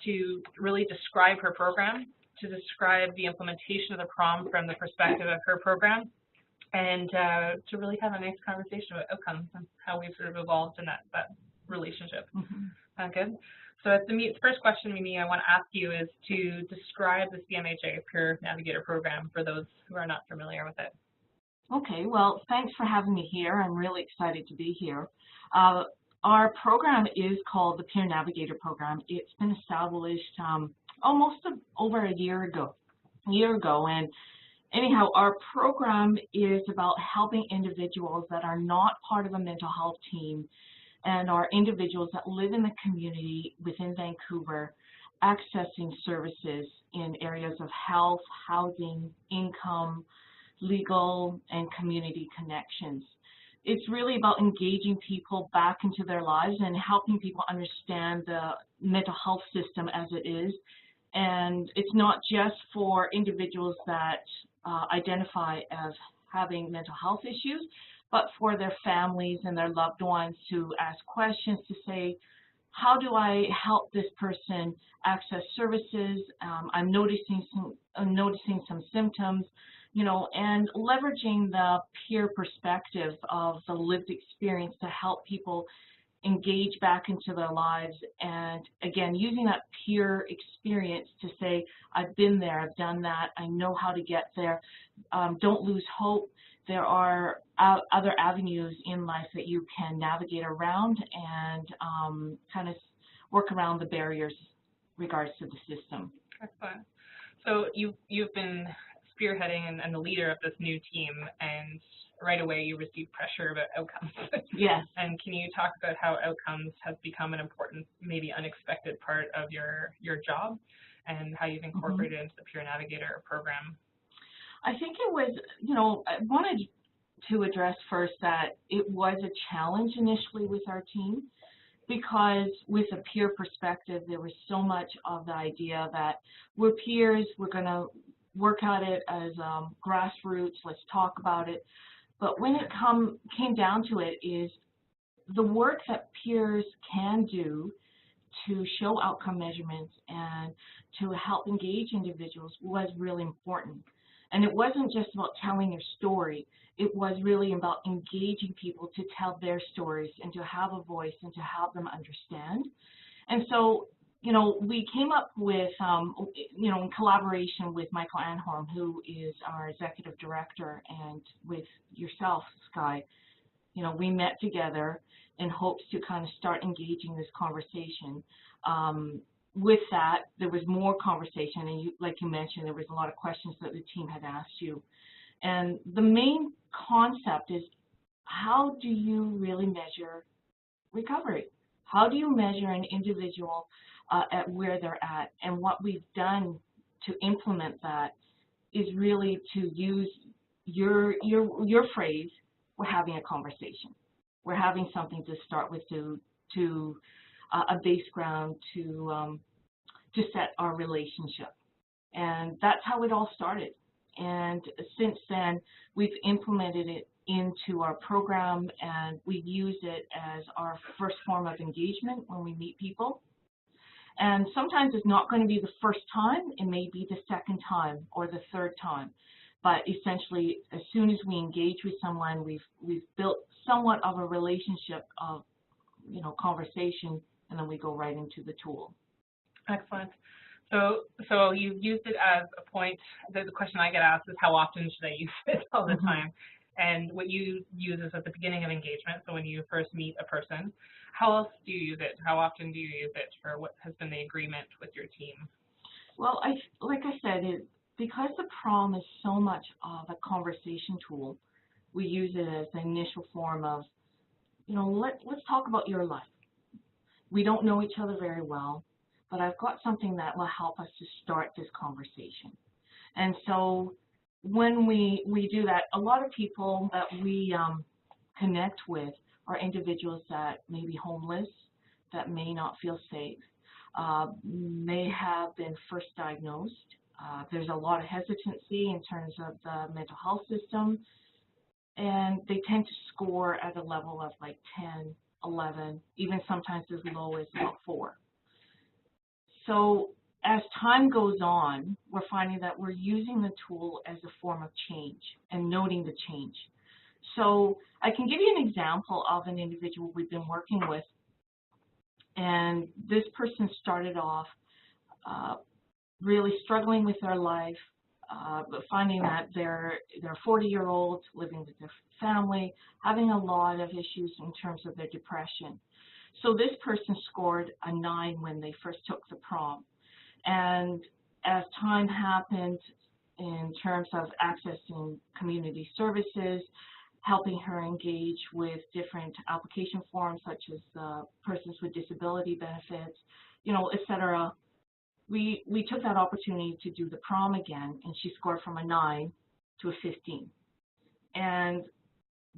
to really describe her program, to describe the implementation of the PROM from the perspective of her program, and to really have a nice conversation about outcomes and how we've sort of evolved in that relationship. Sound good? So the first question, Mimi, I want to ask you is to describe the CMHA Peer Navigator program for those who are not familiar with it. Okay, well, thanks for having me here. I'm really excited to be here. Our program is called the Peer Navigator program. It's been established almost over a year ago. And anyhow, our program is about helping individuals that are not part of a mental health team and are individuals that live in the community within Vancouver accessing services in areas of health, housing, income, legal, and community connections. It's really about engaging people back into their lives and helping people understand the mental health system as it is. And it's not just for individuals that identify as having mental health issues, but for their families and their loved ones to ask questions to say, how do I help this person access services? I'm noticing some symptoms, you know, and leveraging the peer perspective of the lived experience to help people engage back into their lives. And again, using that peer experience to say, I've been there, I've done that, I know how to get there. Don't lose hope. There are other avenues in life that you can navigate around and kind of work around the barriers regards to the system. Excellent. So you've been spearheading and the leader of this new team, and right away you received pressure about outcomes. Yes. And can you talk about how outcomes has become an important, maybe unexpected part of your job, and how you've incorporated into the Peer Navigator program? I think it was, you know, I wanted to address first that it was a challenge initially with our team, because with a peer perspective, there was so much of the idea that we're peers, we're going to work at it as grassroots, let's talk about it. But when it came down to it, is the work that peers can do to show outcome measurements and to help engage individuals was really important. And it wasn't just about telling your story. It was really about engaging people to tell their stories and to have a voice and to help them understand. And so, you know, we came up with, you know, in collaboration with Michael Anhorn, who is our executive director, and with yourself, Sky, you know, we met together in hopes to kind of start engaging this conversation. With that, there was more conversation, and you, like you mentioned, there was a lot of questions that the team had asked you. And the main concept is, how do you really measure recovery? How do you measure an individual at where they're at? And what we've done to implement that is really to use your phrase, we're having a conversation. We're having something to start with, to a base ground to set our relationship. And that's how it all started. And since then, we've implemented it into our program, and we've used it as our first form of engagement when we meet people. And sometimes it's not going to be the first time, it may be the second time or the third time. But essentially, as soon as we engage with someone, we've built somewhat of a relationship of, you know, conversation, and then we go right into the tool. Excellent. So you've used it as a point. The question I get asked is, how often should I use it all the time? And what you use is at the beginning of engagement, so when you first meet a person. How else do you use it? How often do you use it, for what has been the agreement with your team? Well, like I said, because the prom is so much of a conversation tool, we use it as the initial form of, you know, let's talk about your life. We don't know each other very well, but I've got something that will help us to start this conversation. And so when we do that, a lot of people that we connect with are individuals that may be homeless, that may not feel safe, may have been first diagnosed. There's a lot of hesitancy in terms of the mental health system, and they tend to score at a level of like 10, 11, even sometimes as low as about 4. So as time goes on, we're finding that we're using the tool as a form of change and noting the change. So I can give you an example of an individual we've been working with, and this person started off really struggling with their life, but finding that they're 40-year-old living with their family, having a lot of issues in terms of their depression. So this person scored a 9 when they first took the prom. And as time happened in terms of accessing community services, helping her engage with different application forms such as persons with disability benefits, you know, etc. We took that opportunity to do the prom again, and she scored from a 9 to a 15. And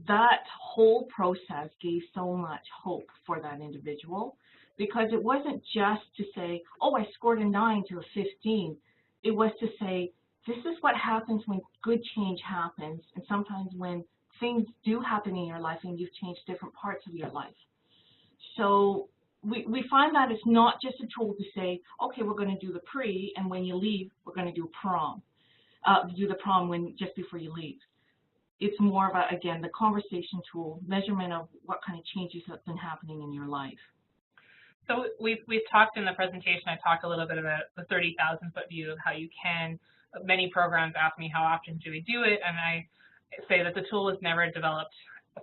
that whole process gave so much hope for that individual, because it wasn't just to say, oh, I scored a 9 to a 15. It was to say, this is what happens when good change happens, and sometimes when things do happen in your life and you've changed different parts of your life. So we find that it's not just a tool to say, okay, we're going to do the pre, and when you leave, we're going to do prom. Do the prom just before you leave. It's more about, again, the conversation tool, measurement of what kind of changes have been happening in your life. So we've talked in the presentation, I talked a little bit about the 30,000 foot view of how you can. Many programs ask me how often do we do it, and I say that the tool was never developed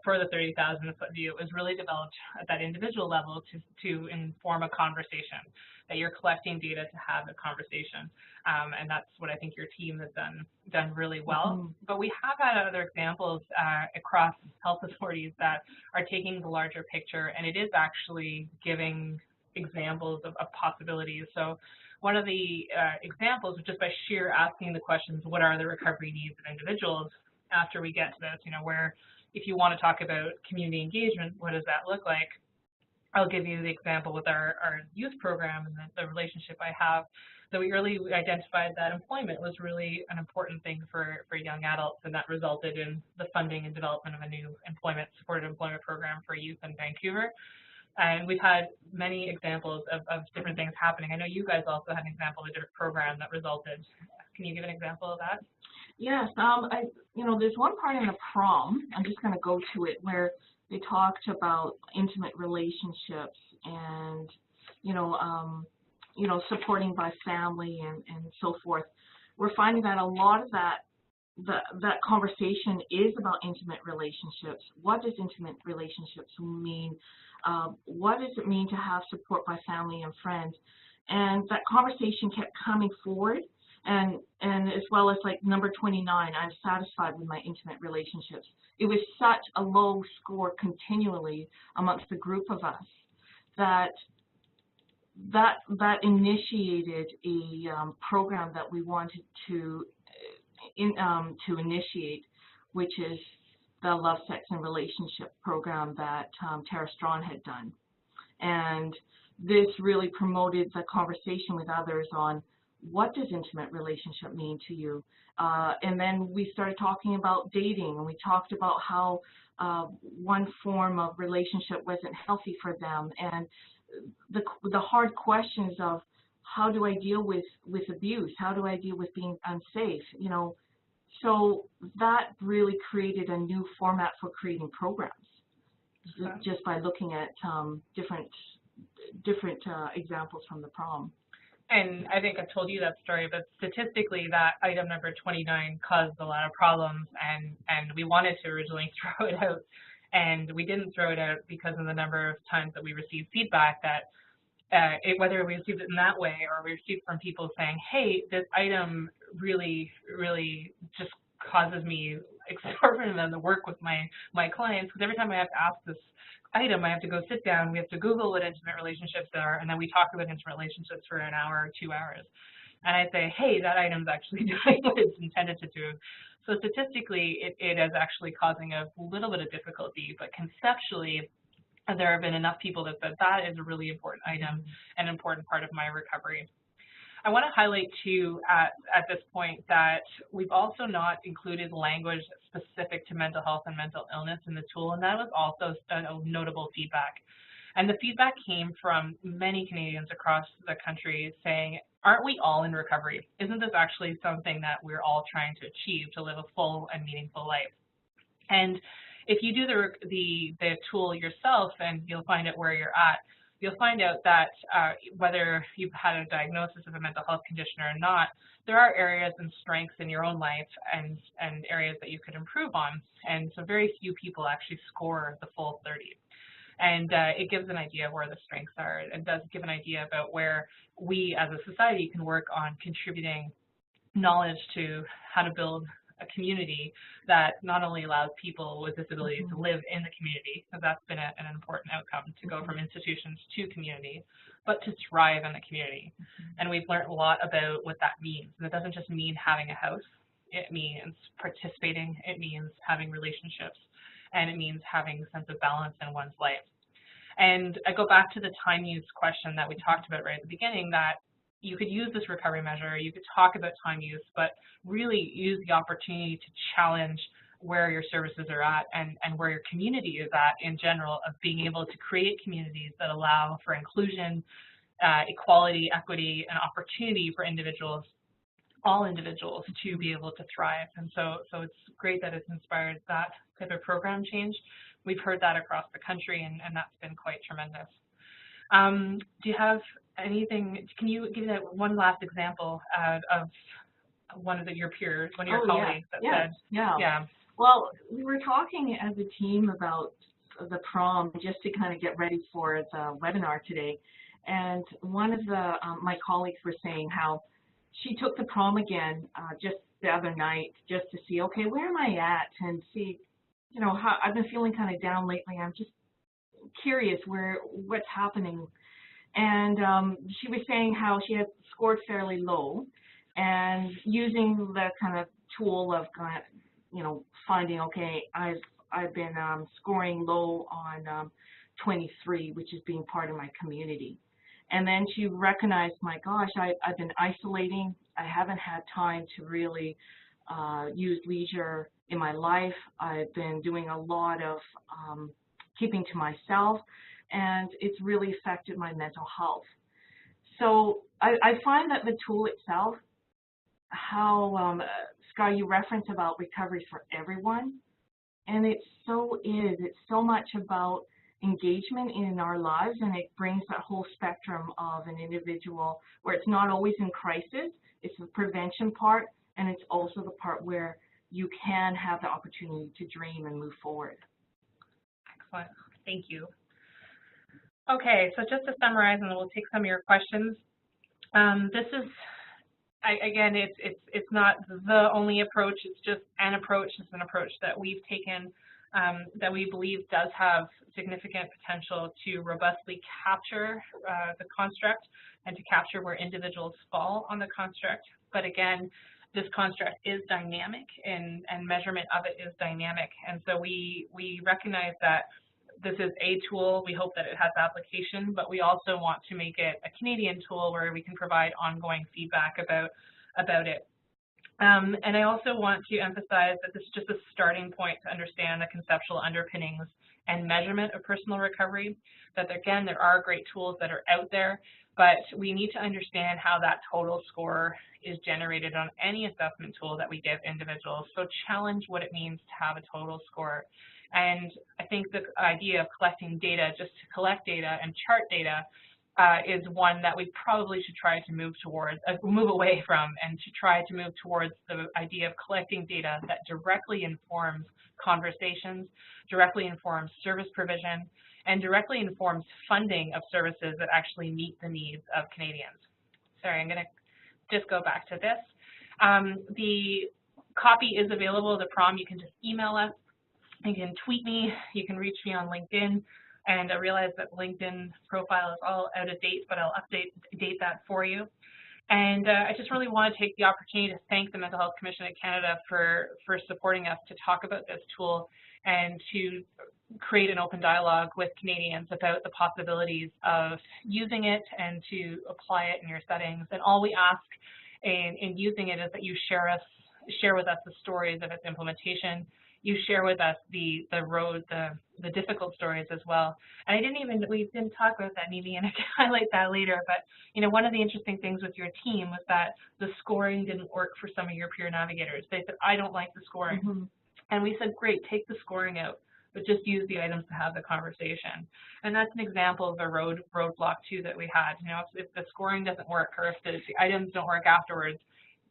for the 30,000 foot view. It was really developed at that individual level to inform a conversation, that you're collecting data to have a conversation. And that's what I think your team has done really well. But we have had other examples across health authorities that are taking the larger picture, and it is actually giving examples of possibilities. So one of the examples, just by sheer asking the questions, what are the recovery needs of individuals, after we get to this, you know, where if you want to talk about community engagement, what does that look like? I'll give you the example with our youth program and the relationship I have, that we early identified that employment was really an important thing for young adults, and that resulted in the funding and development of a new supported employment program for youth in Vancouver. And we've had many examples of different things happening. I know you guys also had an example of a different program that resulted. Can you give an example of that? Yes, there's one part in the prom, I'm just going to go to it, where they talked about intimate relationships and, supporting by family and so forth. We're finding that a lot of that conversation is about intimate relationships. What does intimate relationships mean? What does it mean to have support by family and friends? And that conversation kept coming forward. And as well as like number 29, I'm satisfied with my intimate relationships. It was such a low score continually amongst the group of us that initiated a program that we wanted to initiate, which is the Love, Sex, and Relationship program that Tara Strawn had done. And this really promoted the conversation with others on what does intimate relationship mean to you? And then we started talking about dating, and we talked about how one form of relationship wasn't healthy for them, and the hard questions of how do I deal with abuse? How do I deal with being unsafe? So that really created a new format for creating programs, just by looking at different examples from the prom. And I think I've told you that story, but statistically that item number 29 caused a lot of problems, and we wanted to originally throw it out, and we didn't throw it out because of the number of times that we received feedback that whether we received it in that way or we received from people saying, hey, this item really, really just causes me exorbitant amount of work with my clients, because every time I have to ask this item, I have to go sit down, we have to Google what intimate relationships are, and then we talk about intimate relationships for an hour or 2 hours. And I say, hey, that item's actually doing what it's intended to do. So statistically, it is actually causing a little bit of difficulty, but conceptually, there have been enough people that said that is a really important item, an important part of my recovery. I want to highlight too at this point that we've also not included language specific to mental health and mental illness in the tool, and that was also notable feedback. And the feedback came from many Canadians across the country saying, aren't we all in recovery? Isn't this actually something that we're all trying to achieve, to live a full and meaningful life? And if you do the tool yourself, and you'll find out where you're at, you'll find out that whether you've had a diagnosis of a mental health condition or not, there are areas and strengths in your own life and areas that you could improve on. And so very few people actually score the full 30. And it gives an idea of where the strengths are. It does give an idea about where we as a society can work on contributing knowledge to how to build a community that not only allows people with disabilities to live in the community, because that's been an important outcome, to go from institutions to community, but to thrive in the community. And we've learned a lot about what that means. And it doesn't just mean having a house. It means participating. It means having relationships. And it means having a sense of balance in one's life. And I go back to the time use question that we talked about right at the beginning, that you could use this recovery measure, you could talk about time use, but really use the opportunity to challenge where your services are at and where your community is at in general, of being able to create communities that allow for inclusion, equality, equity, and opportunity for individuals, all individuals, to be able to thrive. And so it's great that it's inspired that type of program change. We've heard that across the country, and that's been quite tremendous. Do you have anything, can you give that one last example of one of your peers, one of your colleagues that said? Yeah. Well, we were talking as a team about the prom just to kind of get ready for the webinar today, and one of the my colleagues were saying how she took the prom again just the other night just to see, okay, where am I at, and see, you know, how I've been feeling kind of down lately. I'm just curious what's happening. And she was saying how she had scored fairly low, and using the kind of tool of, you know, finding, okay, I've been scoring low on 23, which is being part of my community. And then she recognized, my gosh, I've been isolating. I haven't had time to really use leisure in my life. I've been doing a lot of keeping to myself, and it's really affected my mental health. So I find that the tool itself, how, Sky, you reference about recovery for everyone, and it's so much about engagement in our lives, and it brings that whole spectrum of an individual where it's not always in crisis, it's the prevention part, and it's also the part where you can have the opportunity to dream and move forward. Excellent, thank you. Okay, so just to summarize, and we'll take some of your questions. This is, again, it's not the only approach. It's just an approach. It's an approach that we've taken that we believe does have significant potential to robustly capture the construct and to capture where individuals fall on the construct. But again, this construct is dynamic, and measurement of it is dynamic. And so we recognize that this is a tool. We hope that it has application, but we also want to make it a Canadian tool where we can provide ongoing feedback about it. And I also want to emphasize that this is just a starting point to understand the conceptual underpinnings and measurement of personal recovery, that again, there are great tools that are out there, but we need to understand how that total score is generated on any assessment tool that we give individuals. So challenge what it means to have a total score. And I think the idea of collecting data just to collect data and chart data is one that we probably should try to move towards, move away from, and to try to move towards the idea of collecting data that directly informs conversations, directly informs service provision, and directly informs funding of services that actually meet the needs of Canadians. Sorry, I'm going to just go back to this. The copy is available, the prom. You can just email us. You can tweet me. You can reach me on LinkedIn. And I realize that LinkedIn profile is all out of date, but I'll update that for you. And I just really want to take the opportunity to thank the Mental Health Commission of Canada for supporting us to talk about this tool and to create an open dialogue with Canadians about the possibilities of using it and to apply it in your settings. And all we ask in using it is that you share with us the stories of its implementation. You share with us the difficult stories as well. And we didn't talk about that, Nimi, and I can highlight that later, but you know, one of the interesting things with your team was that the scoring didn't work for some of your peer navigators. They said, I don't like the scoring. Mm-hmm. And we said, great, take the scoring out, but just use the items to have the conversation. And that's an example of a roadblock too that we had. You know, if the scoring doesn't work, or if the items don't work afterwards,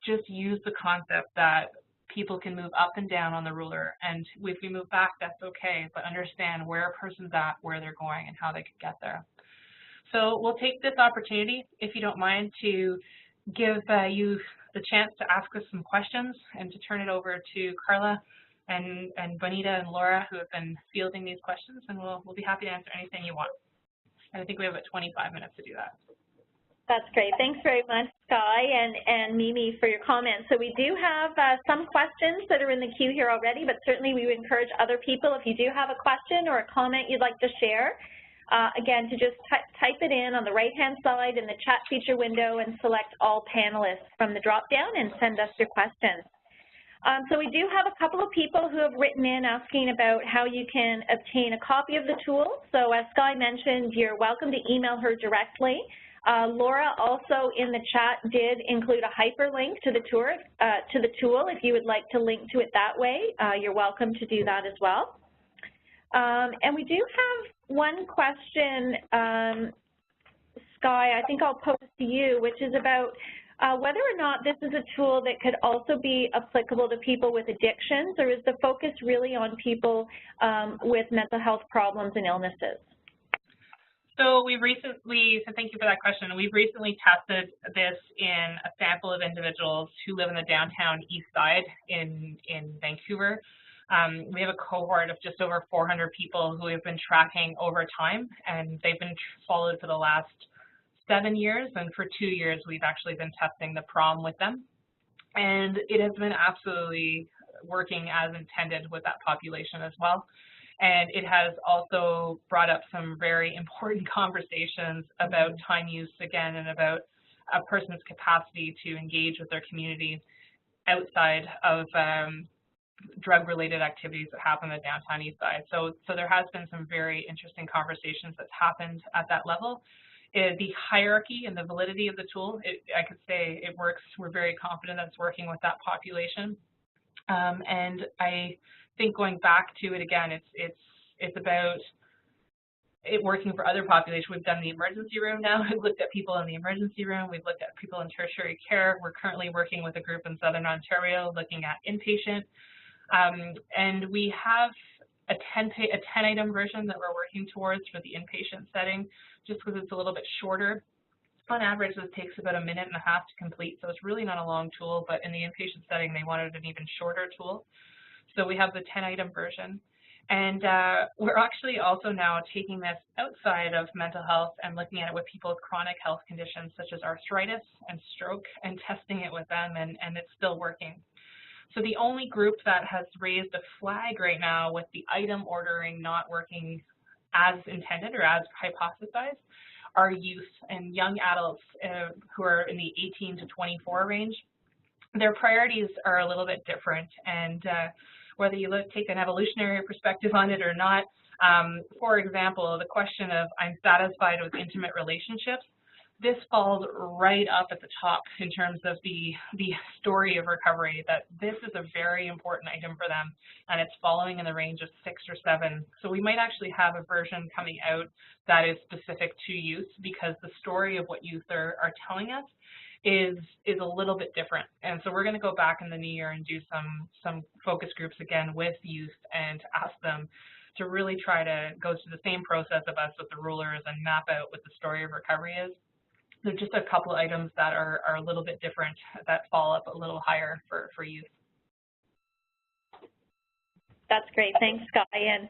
just use the concept that people can move up and down on the ruler, and if we move back, that's okay, but understand where a person's at, where they're going, and how they could get there. So we'll take this opportunity, if you don't mind, to give you the chance to ask us some questions and to turn it over to Carla and Bonita and Laura, who have been fielding these questions, and we'll be happy to answer anything you want. And I think we have about 25 minutes to do that. That's great. Thanks very much, Sky and Mimi, for your comments. So we do have some questions that are in the queue here already, but certainly we would encourage other people, if you do have a question or a comment you'd like to share, again, to just type it in on the right-hand side in the chat feature window and select all panelists from the drop-down and send us your questions. So we do have a couple of people who have written in asking about how you can obtain a copy of the tool. So as Sky mentioned, you're welcome to email her directly. Laura also in the chat did include a hyperlink to the tool. If you would like to link to it that way, you're welcome to do that as well. And we do have one question, Sky, I think I'll pose to you, which is about whether or not this is a tool that could also be applicable to people with addictions, or is the focus really on people with mental health problems and illnesses? So we've recently, so thank you for that question. We've recently tested this in a sample of individuals who live in the downtown east side in Vancouver. We have a cohort of just over 400 people who we've been tracking over time, and they've been followed for the last 7 years, and for 2 years we've actually been testing the prom with them. And it has been absolutely working as intended with that population as well. And it has also brought up some very important conversations about time use again, and about a person's capacity to engage with their community outside of drug-related activities that happen on the downtown east side. So there has been some very interesting conversations that's happened at that level. The hierarchy and the validity of the tool, I could say it works. We're very confident that it's working with that population. And I think going back to it again, it's about it working for other populations. We've done the emergency room now. We've looked at people in the emergency room. We've looked at people in tertiary care. We're currently working with a group in Southern Ontario looking at inpatient. And we have a 10-item version that we're working towards for the inpatient setting, just because it's a little bit shorter. On average, this takes about 1.5 minutes to complete, so it's really not a long tool, but in the inpatient setting, they wanted an even shorter tool. So we have the 10-item version. And we're actually also now taking this outside of mental health and looking at it with people with chronic health conditions such as arthritis and stroke, and testing it with them, and it's still working. So the only group that has raised a flag right now with the item ordering not working as intended or as hypothesized are youth and young adults who are in the 18 to 24 range. Their priorities are a little bit different, and whether you take an evolutionary perspective on it or not, for example, the question of I'm satisfied with intimate relationships, this falls right up at the top in terms of the story of recovery, that this is a very important item for them, and it's following in the range of 6 or 7. So we might actually have a version coming out that is specific to youth, because the story of what youth are telling us is a little bit different. And so we're going to go back in the new year and do some focus groups again with youth and ask them to really try to go through the same process of us with the rulers and map out what the story of recovery is. There's just a couple of items that are a little bit different that fall up a little higher for youth. That's great. Thanks, Sky. And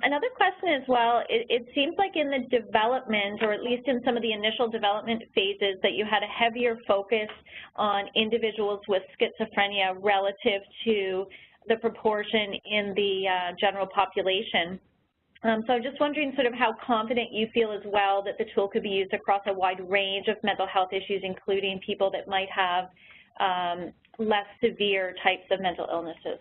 another question as well, it seems like in the development, or at least in some of the initial development phases, that you had a heavier focus on individuals with schizophrenia relative to the proportion in the general population. So I'm just wondering sort of how confident you feel as well that the tool could be used across a wide range of mental health issues, including people that might have less severe types of mental illnesses.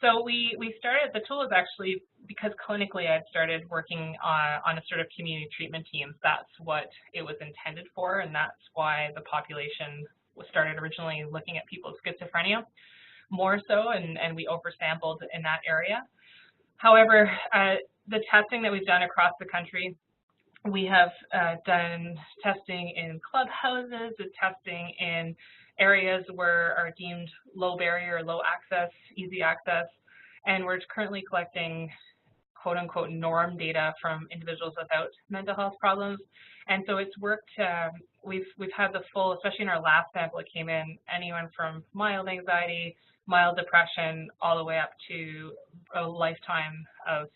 So we started, the tool is actually, because clinically I'd started working on a sort of community treatment teams, that's what it was intended for, and that's why the population was started originally looking at people with schizophrenia more so, and we oversampled in that area. However, the testing that we've done across the country, we have done testing in clubhouses, testing in areas where are deemed low barrier, low access, easy access, and we're currently collecting quote-unquote norm data from individuals without mental health problems. And so it's worked, we've had the full, especially in our last sample, it came in anyone from mild anxiety, mild depression, all the way up to a lifetime of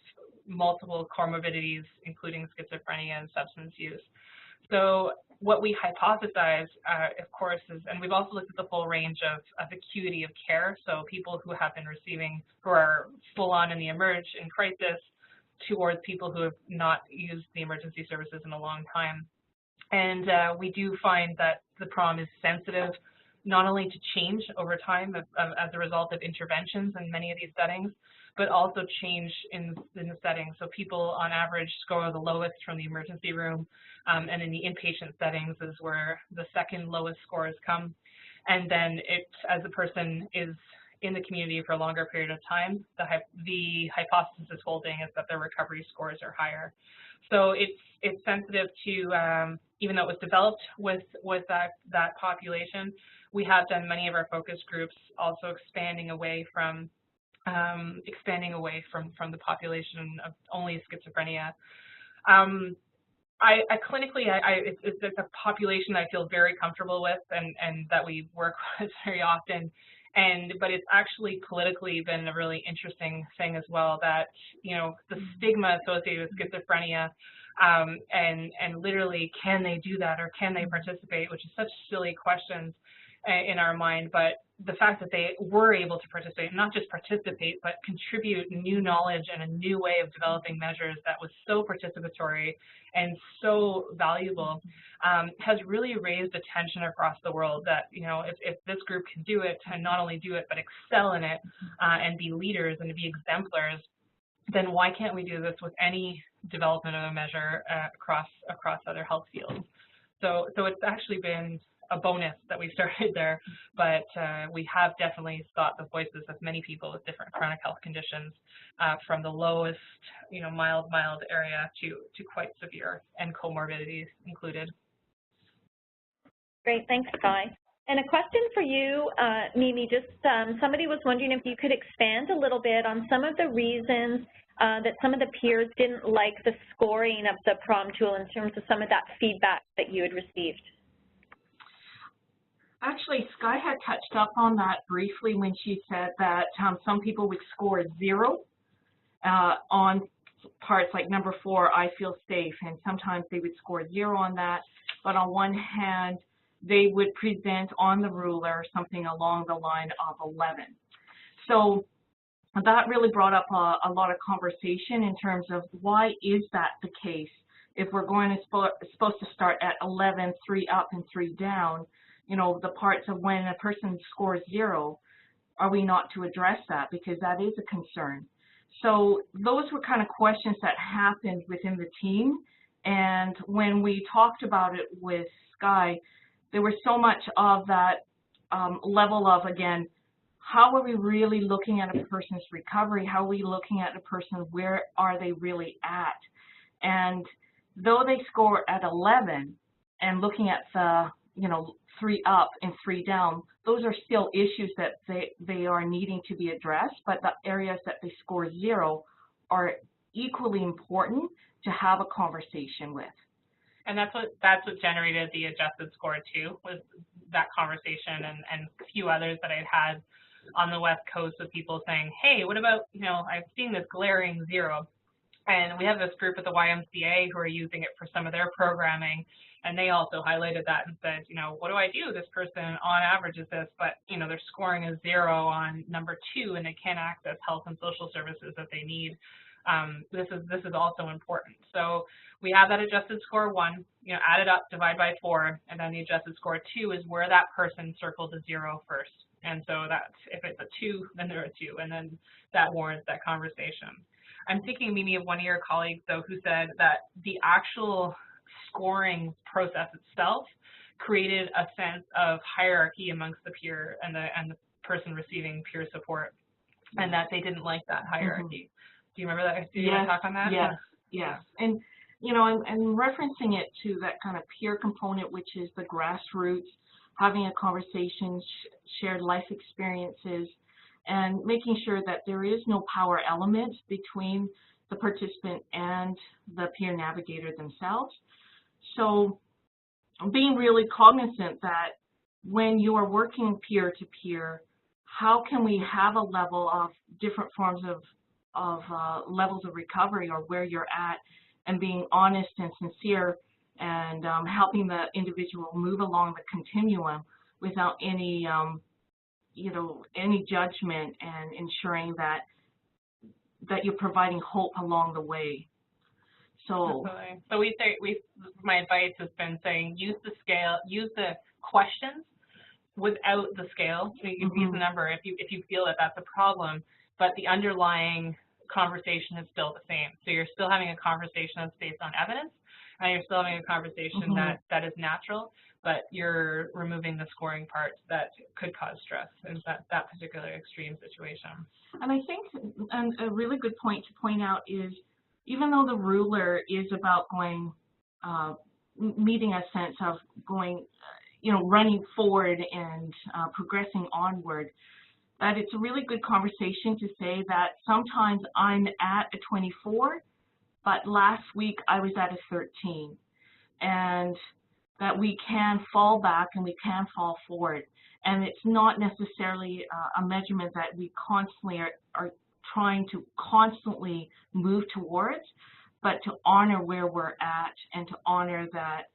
multiple comorbidities, including schizophrenia and substance use. So what we hypothesize, of course, is, and we've also looked at the full range of acuity of care, so people who have been receiving, who are full-on in the emerge in crisis, towards people who have not used the emergency services in a long time. And we do find that the PROM is sensitive not only to change over time as a result of interventions in many of these settings, but also change in the setting. So people on average score the lowest from the emergency room, and in the inpatient settings is where the second lowest scores come. And then as the person is in the community for a longer period of time, the hypothesis is holding is that their recovery scores are higher. So it's sensitive to, even though it was developed with that population, we have done many of our focus groups also expanding away from the population of only schizophrenia. Clinically, it's a population I feel very comfortable with and that we work with very often. But it's actually politically been a really interesting thing as well, that, you know, the stigma associated with schizophrenia, and literally, can they do that or can they participate, which is such silly questions in our mind, but the fact that they were able to participate, not just participate, but contribute new knowledge and a new way of developing measures that was so participatory and so valuable, has really raised attention across the world that, you know, if this group can do it, and not only do it, but excel in it, and be leaders and be exemplars, then why can't we do this with any development of a measure across other health fields? So it's actually been a bonus that we started there, but we have definitely sought the voices of many people with different chronic health conditions, from the lowest, you know, mild area to quite severe, and comorbidities included. Great, thanks, Sky. And a question for you, Mimi, just somebody was wondering if you could expand a little bit on some of the reasons that some of the peers didn't like the scoring of the PROM tool in terms of some of that feedback that you had received. Actually, Sky had touched up on that briefly when she said that some people would score 0 on parts like number 4, I feel safe, and sometimes they would score 0 on that. But on one hand, they would present on the ruler something along the line of 11. So that really brought up a lot of conversation in terms of why is that the case? If we're going to supposed to start at 11, 3 up and 3 down, you know, the parts of when a person scores 0, are we not to address that? Because that is a concern. So those were kind of questions that happened within the team. And when we talked about it with Sky, there was so much of that level of, again, how are we really looking at a person's recovery? How are we looking at a person? Where are they really at? And though they score at 11 and looking at the, you know, 3 up and 3 down, those are still issues that they are needing to be addressed, but the areas that they score 0 are equally important to have a conversation with. And that's what generated the adjusted score too, was that conversation and a few others that I'd had on the West Coast with people saying, hey, what about, you know, I'm seeing this glaring 0. And we have this group at the YMCA who are using it for some of their programming, and they also highlighted that and said, you know, what do I do? This person on average is this, but, you know, they're scoring a 0 on number 2 and they can't access health and social services that they need. This is also important. So we have that adjusted score 1, you know, add it up, divide by 4, and then the adjusted score 2 is where that person circled a 0 first. And so that's, if it's a 2, then they're a 2, and then that warrants that conversation. I'm thinking, Mimi, of one of your colleagues, though, who said that the actual scoring process itself created a sense of hierarchy amongst the peer and the person receiving peer support, and that they didn't like that hierarchy. Mm-hmm. Do you remember that? Do you want to talk on that? Yes, yes. And, you know, and referencing it to that kind of peer component, which is the grassroots, having a conversation, shared life experiences, and making sure that there is no power element between the participant and the peer navigator themselves. So being really cognizant that when you are working peer-to-peer, how can we have a level of different forms of levels of recovery or where you're at, and being honest and sincere and helping the individual move along the continuum without any, any judgment, and ensuring that you're providing hope along the way. So, so my advice has been saying use the scale, use the questions without the scale. You can use the number if you feel that that's a problem, but the underlying conversation is still the same. So you're still having a conversation that's based on evidence, and you're still having a conversation that is natural, but you're removing the scoring parts that could cause stress in that particular extreme situation. And I think a really good point to point out is, even though the ruler is about going, meeting a sense of going, running forward and progressing onward, that it's a really good conversation to say that sometimes I'm at a 24, but last week I was at a 13, and that we can fall back and we can fall forward. And it's not necessarily a measurement that we constantly are trying to constantly move towards, but to honor where we're at and to honor that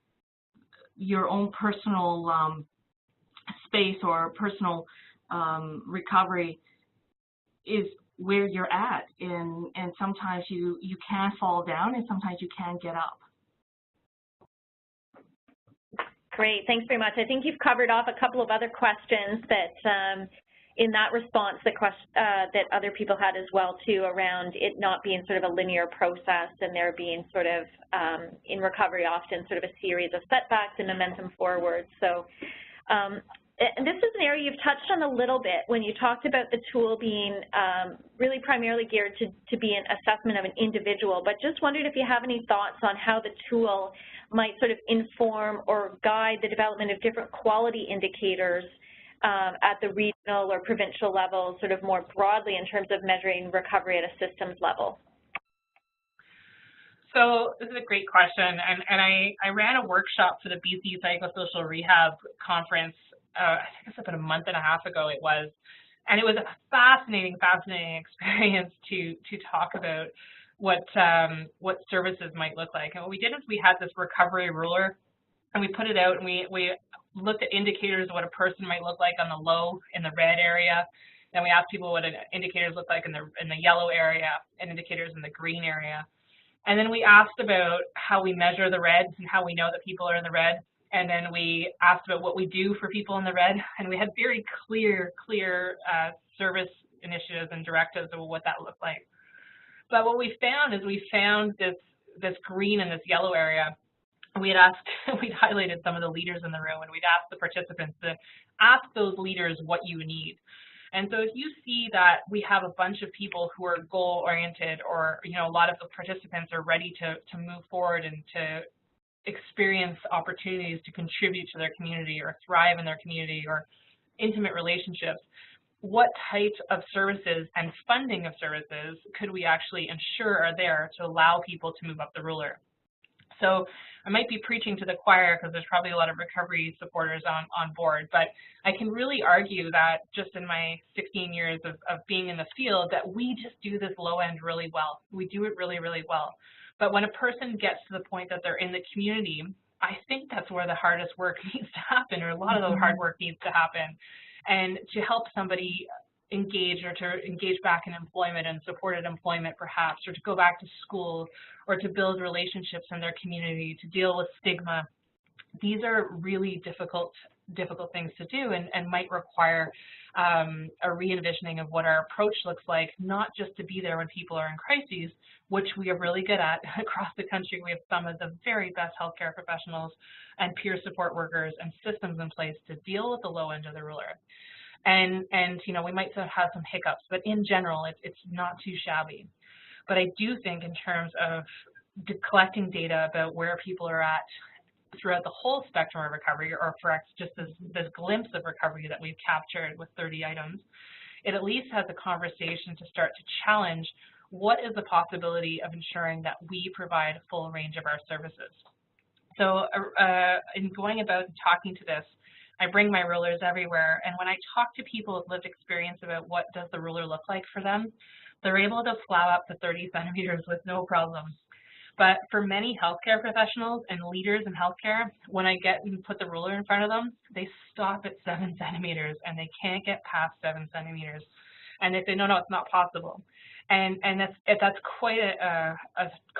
your own personal space or personal recovery is where you're at, and sometimes you can fall down and sometimes you can get up. Great, thanks very much. I think you've covered off a couple of other questions that in that response that other people had as well too, around it not being sort of a linear process and there being sort of in recovery often sort of a series of setbacks and momentum forward. So and this is an area you've touched on a little bit when you talked about the tool being really primarily geared to be an assessment of an individual, but just wondered if you have any thoughts on how the tool might sort of inform or guide the development of different quality indicators at the regional or provincial level, sort of more broadly in terms of measuring recovery at a systems level. So this is a great question, and I ran a workshop for the BC Psychosocial Rehab Conference, I think it's about a month and a half ago it was, and it was a fascinating experience to talk about what services might look like. And what we did is we had this recovery ruler, and we put it out, and we looked at indicators of what a person might look like on the low in the red area. Then we asked people what indicators look like in the yellow area and indicators in the green area. And then we asked about how we measure the reds and how we know that people are in the red. And then we asked about what we do for people in the red. And we had very clear service initiatives and directives of what that looked like. But what we found is we found this green and this yellow area. We'd highlighted some of the leaders in the room, and we'd asked the participants to ask those leaders what you need. And so if you see that we have a bunch of people who are goal-oriented, or a lot of the participants are ready to move forward and to experience opportunities to contribute to their community or thrive in their community or intimate relationships, what types of services and funding of services could we actually ensure are there to allow people to move up the ruler? So I might be preaching to the choir because there's probably a lot of recovery supporters on board, but I can really argue that just in my 16 years of being in the field that we just do this low end really well. We do it really, really well. But when a person gets to the point that they're in the community, I think that's where the hardest work needs to happen, or a lot of the hard work needs to happen. And to help somebody engage, or to engage back in employment and supported employment perhaps, or to go back to school, or to build relationships in their community, to deal with stigma. These are really difficult things to do, and might require a re-envisioning of what our approach looks like, not just to be there when people are in crises, which we are really good at across the country. We have some of the very best healthcare professionals and peer support workers and systems in place to deal with the low end of the ruler. And we might have some hiccups, but in general, it's not too shabby. But I do think in terms of collecting data about where people are at throughout the whole spectrum of recovery, or for just this glimpse of recovery that we've captured with 30 items, it at least has a conversation to start to challenge what is the possibility of ensuring that we provide a full range of our services? So in going about talking to this, I bring my rulers everywhere, and when I talk to people with lived experience about what does the ruler look like for them, they're able to plow up to 30 centimeters with no problem. But for many healthcare professionals and leaders in healthcare, when I get and put the ruler in front of them, they stop at 7 centimeters and they can't get past 7 centimeters. And they say, no, it's not possible. And that's quite a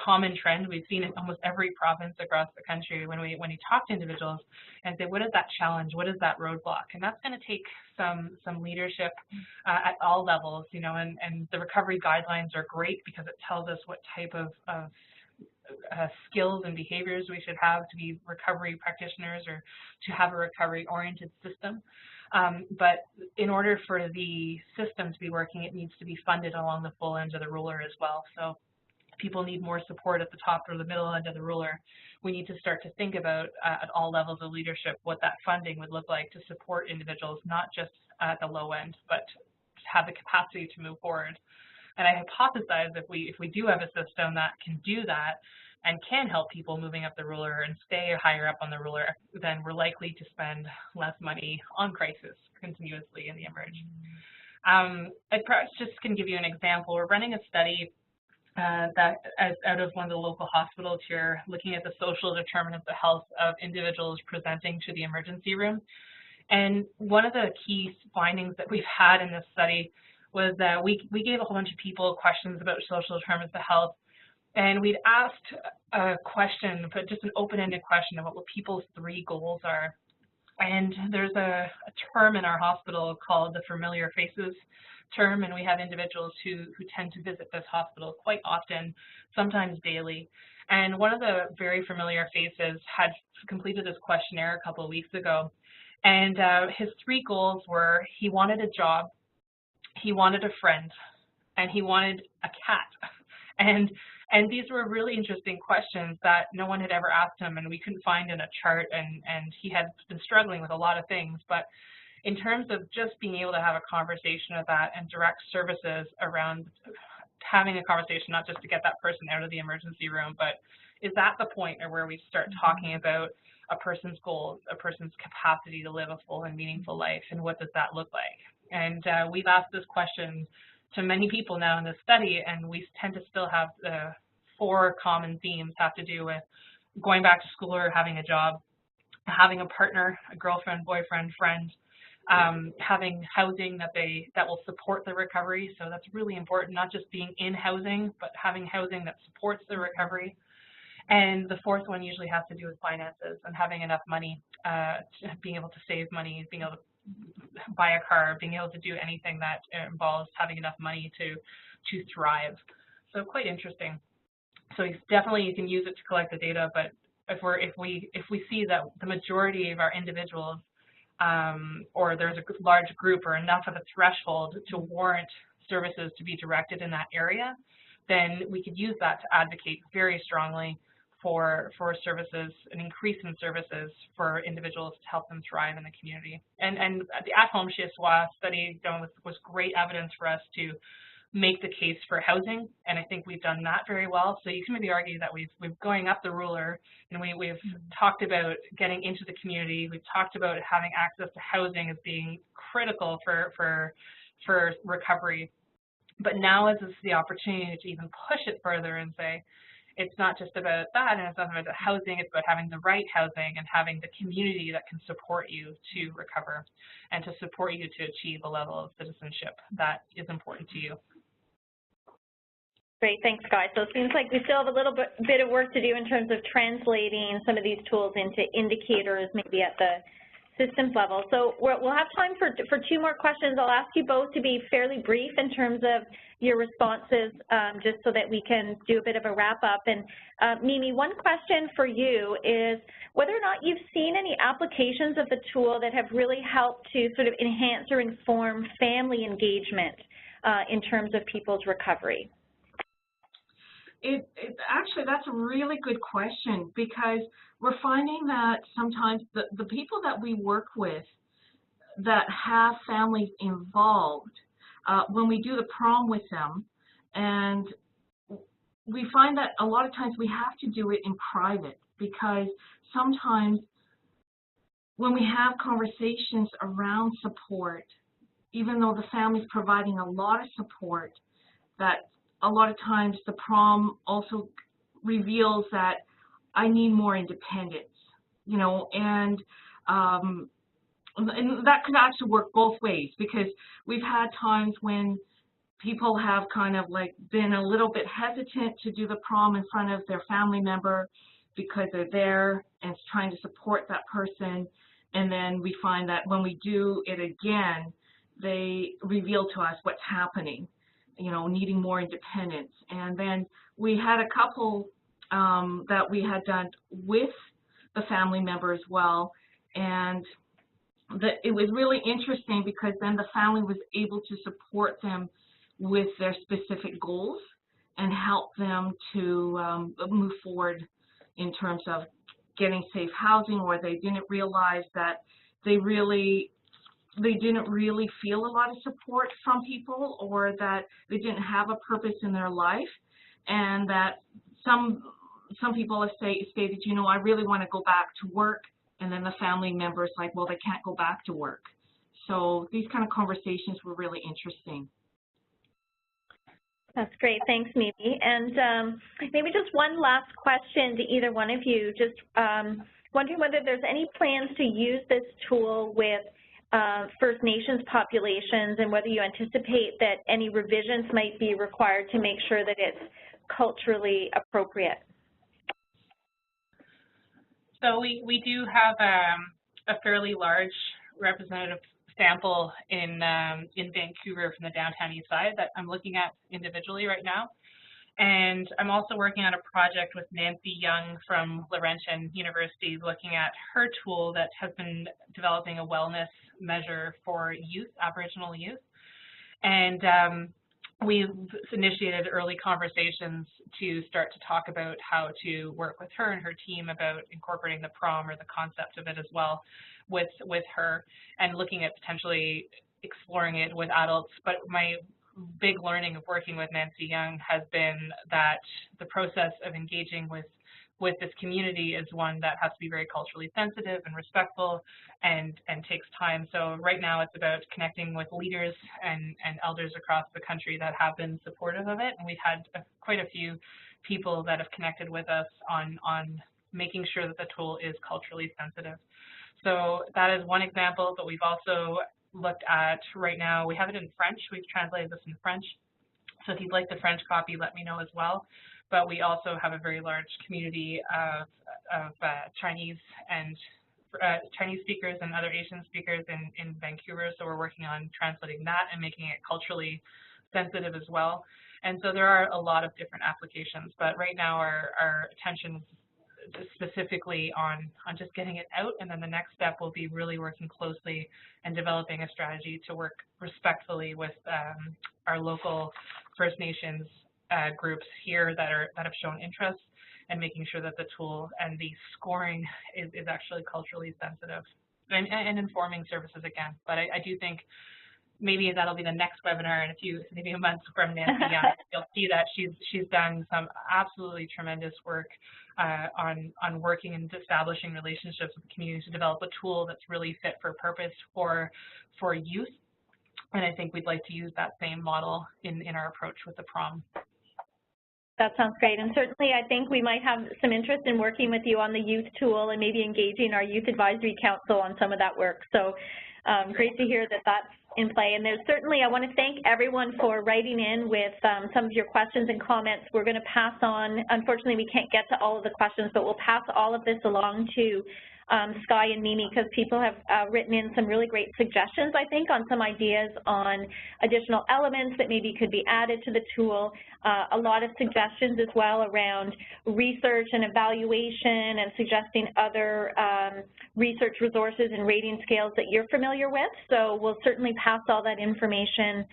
common trend. We've seen it in almost every province across the country when we talk to individuals and say, what is that challenge? What is that roadblock? And that's going to take some leadership at all levels, you know, and the recovery guidelines are great because it tells us what type of skills and behaviors we should have to be recovery practitioners or to have a recovery-oriented system. But in order for the system to be working, it needs to be funded along the full end of the ruler as well. So people need more support at the top or the middle end of the ruler. We need to start to think about at all levels of leadership what that funding would look like to support individuals, not just at the low end, but to have the capacity to move forward. And I hypothesize if we do have a system that can do that and can help people moving up the ruler and stay higher up on the ruler, then we're likely to spend less money on crisis continuously in the emerge. I just can give you an example. We're running a study that out of one of the local hospitals here, looking at the social determinants of health of individuals presenting to the emergency room. And one of the key findings that we've had in this study was that we gave a whole bunch of people questions about social determinants of health, and we'd asked a question, but just an open-ended question of what people's 3 goals are. And there's a term in our hospital called the familiar faces term, and we have individuals who tend to visit this hospital quite often, sometimes daily. And one of the very familiar faces had completed this questionnaire a couple of weeks ago, and his 3 goals were he wanted a job, he wanted a friend, and he wanted a cat. And these were really interesting questions that no one had ever asked him, and we couldn't find in a chart, and he had been struggling with a lot of things. But in terms of just being able to have a conversation of that and direct services around having a conversation, not just to get that person out of the emergency room, but is that the point where we start talking about a person's goals, a person's capacity to live a full and meaningful life, and what does that look like? And we've asked this question to many people now in this study, and we tend to still have the 4 common themes have to do with going back to school or having a job, having a partner, a girlfriend, boyfriend, friend, having housing that will support the recovery. So that's really important, not just being in housing, but having housing that supports the recovery. And the 4th one usually has to do with finances and having enough money, being able to save money, being able to buy a car, being able to do anything that involves having enough money to thrive. So quite interesting. So definitely you can use it to collect the data, but if we see that the majority of our individuals or there's a large group or enough of a threshold to warrant services to be directed in that area, then we could use that to advocate very strongly for services, an increase in services for individuals to help them thrive in the community. And the at-home SWA study was great evidence for us to make the case for housing, and I think we've done that very well. So you can maybe argue that we've going up the ruler, and we've talked about getting into the community. We've talked about having access to housing as being critical for recovery. But now is the opportunity to even push it further and say, it's not just about that, and it's not about the housing, it's about having the right housing and having the community that can support you to recover and to support you to achieve a level of citizenship that is important to you. Great, thanks, Guy. So it seems like we still have a little bit of work to do in terms of translating some of these tools into indicators, maybe at the systems level. So we'll have time for 2 more questions. I'll ask you both to be fairly brief in terms of your responses, just so that we can do a bit of a wrap up. And Mimi, one question for you is whether or not you've seen any applications of the tool that have really helped to sort of enhance or inform family engagement in terms of people's recovery. Actually, that's a really good question, because we're finding that sometimes the people that we work with that have families involved, when we do the prom with them And we find that a lot of times we have to do it in private, because sometimes when we have conversations around support, even though the family's providing a lot of support, that a lot of times the prom also reveals that I need more independence, you know, and that could actually work both ways, because we've had times when people have kind of like been a little bit hesitant to do the prom in front of their family member because they're there and trying to support that person, and then we find that when we do it again, they reveal to us what's happening, you know, needing more independence. And then we had a couple that we had done with the family member as well, and it was really interesting, because then the family was able to support them with their specific goals and help them to move forward in terms of getting safe housing, or they didn't realize that they didn't really feel a lot of support from people, or that they didn't have a purpose in their life, and that some people have stated, you know, I really want to go back to work, and then the family member's like, well, they can't go back to work. So these kind of conversations were really interesting. That's great. Thanks, Mimi. And maybe just one last question to either one of you. Just wondering whether there's any plans to use this tool with First Nations populations, and whether you anticipate that any revisions might be required to make sure that it's culturally appropriate. So we do have a fairly large representative sample in Vancouver from the downtown east side that I'm looking at individually right now. And I'm also working on a project with Nancy Young from Laurentian University, looking at her tool that has been developing a wellness measure for youth, Aboriginal youth. And we've initiated early conversations to start to talk about how to work with her and her team about incorporating the prom, or the concept of it as well, with her, and looking at potentially exploring it with adults. But my big learning of working with Nancy Young has been that the process of engaging with this community is one that has to be very culturally sensitive and respectful, and takes time. So right now it's about connecting with leaders and elders across the country that have been supportive of it, and we've had quite a few people that have connected with us on making sure that the tool is culturally sensitive. So that is one example, but we've also looked at, right now, we have it in French. We've translated this in French. So if you'd like the French copy, let me know as well. But we also have a very large community of Chinese speakers and other Asian speakers in Vancouver. So we're working on translating that and making it culturally sensitive as well. And so there are a lot of different applications. But right now our attention specifically on just getting it out, and then the next step will be really working closely and developing a strategy to work respectfully with our local First Nations groups here that have shown interest, and making sure that the tool and the scoring is actually culturally sensitive, and informing services again. But I do think maybe that'll be the next webinar in maybe a month from Nancy Young. You'll see that she's done some absolutely tremendous work on working and establishing relationships with the community to develop a tool that's really fit for purpose for youth. And I think we'd like to use that same model in our approach with the prom. That sounds great, and certainly I think we might have some interest in working with you on the youth tool, and maybe engaging our Youth Advisory Council on some of that work. So great to hear that that's in play. And there's certainly, I want to thank everyone for writing in with some of your questions and comments. We're going to pass on, unfortunately we can't get to all of the questions, but we'll pass all of this along to Sky and Mimi, because people have written in some really great suggestions, I think, on some ideas on additional elements that maybe could be added to the tool. A lot of suggestions as well around research and evaluation, and suggesting other research resources and rating scales that you're familiar with. So we'll certainly pass all that information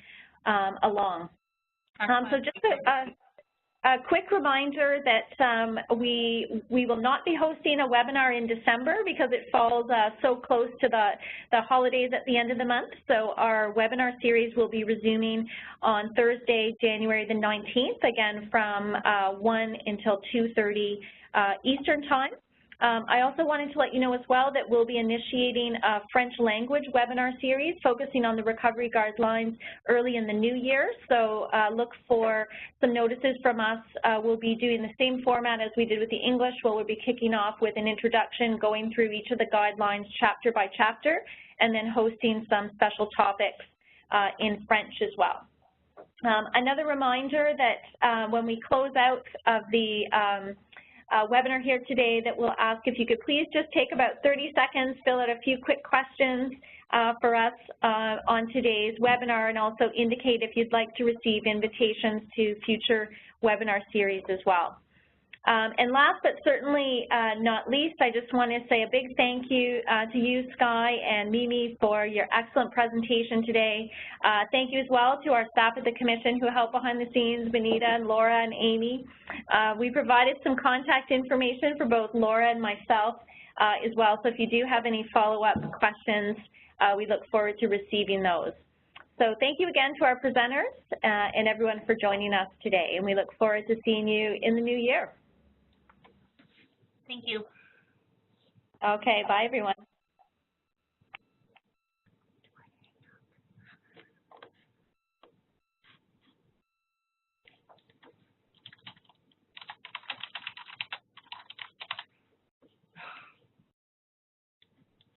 along. So just A quick reminder that we will not be hosting a webinar in December because it falls so close to the holidays at the end of the month. So our webinar series will be resuming on Thursday, January the 19th, again from 1 until 2:30 Eastern Time. I also wanted to let you know as well that we'll be initiating a French language webinar series focusing on the recovery guidelines early in the new year. So look for some notices from us. We'll be doing the same format as we did with the English, where we'll be kicking off with an introduction, going through each of the guidelines chapter by chapter, and then hosting some special topics in French as well. Another reminder that when we close out of the webinar here today, that we'll ask if you could please just take about 30 seconds, fill out a few quick questions for us on today's webinar, and also indicate if you'd like to receive invitations to future webinar series as well. And last but certainly not least, I just want to say a big thank you to you, Sky and Mimi, for your excellent presentation today. Thank you as well to our staff at the Commission who helped behind the scenes, Benita and Laura and Amy. We provided some contact information for both Laura and myself as well, so if you do have any follow-up questions, we look forward to receiving those. So thank you again to our presenters and everyone for joining us today, and we look forward to seeing you in the new year. Thank you. Okay, bye everyone.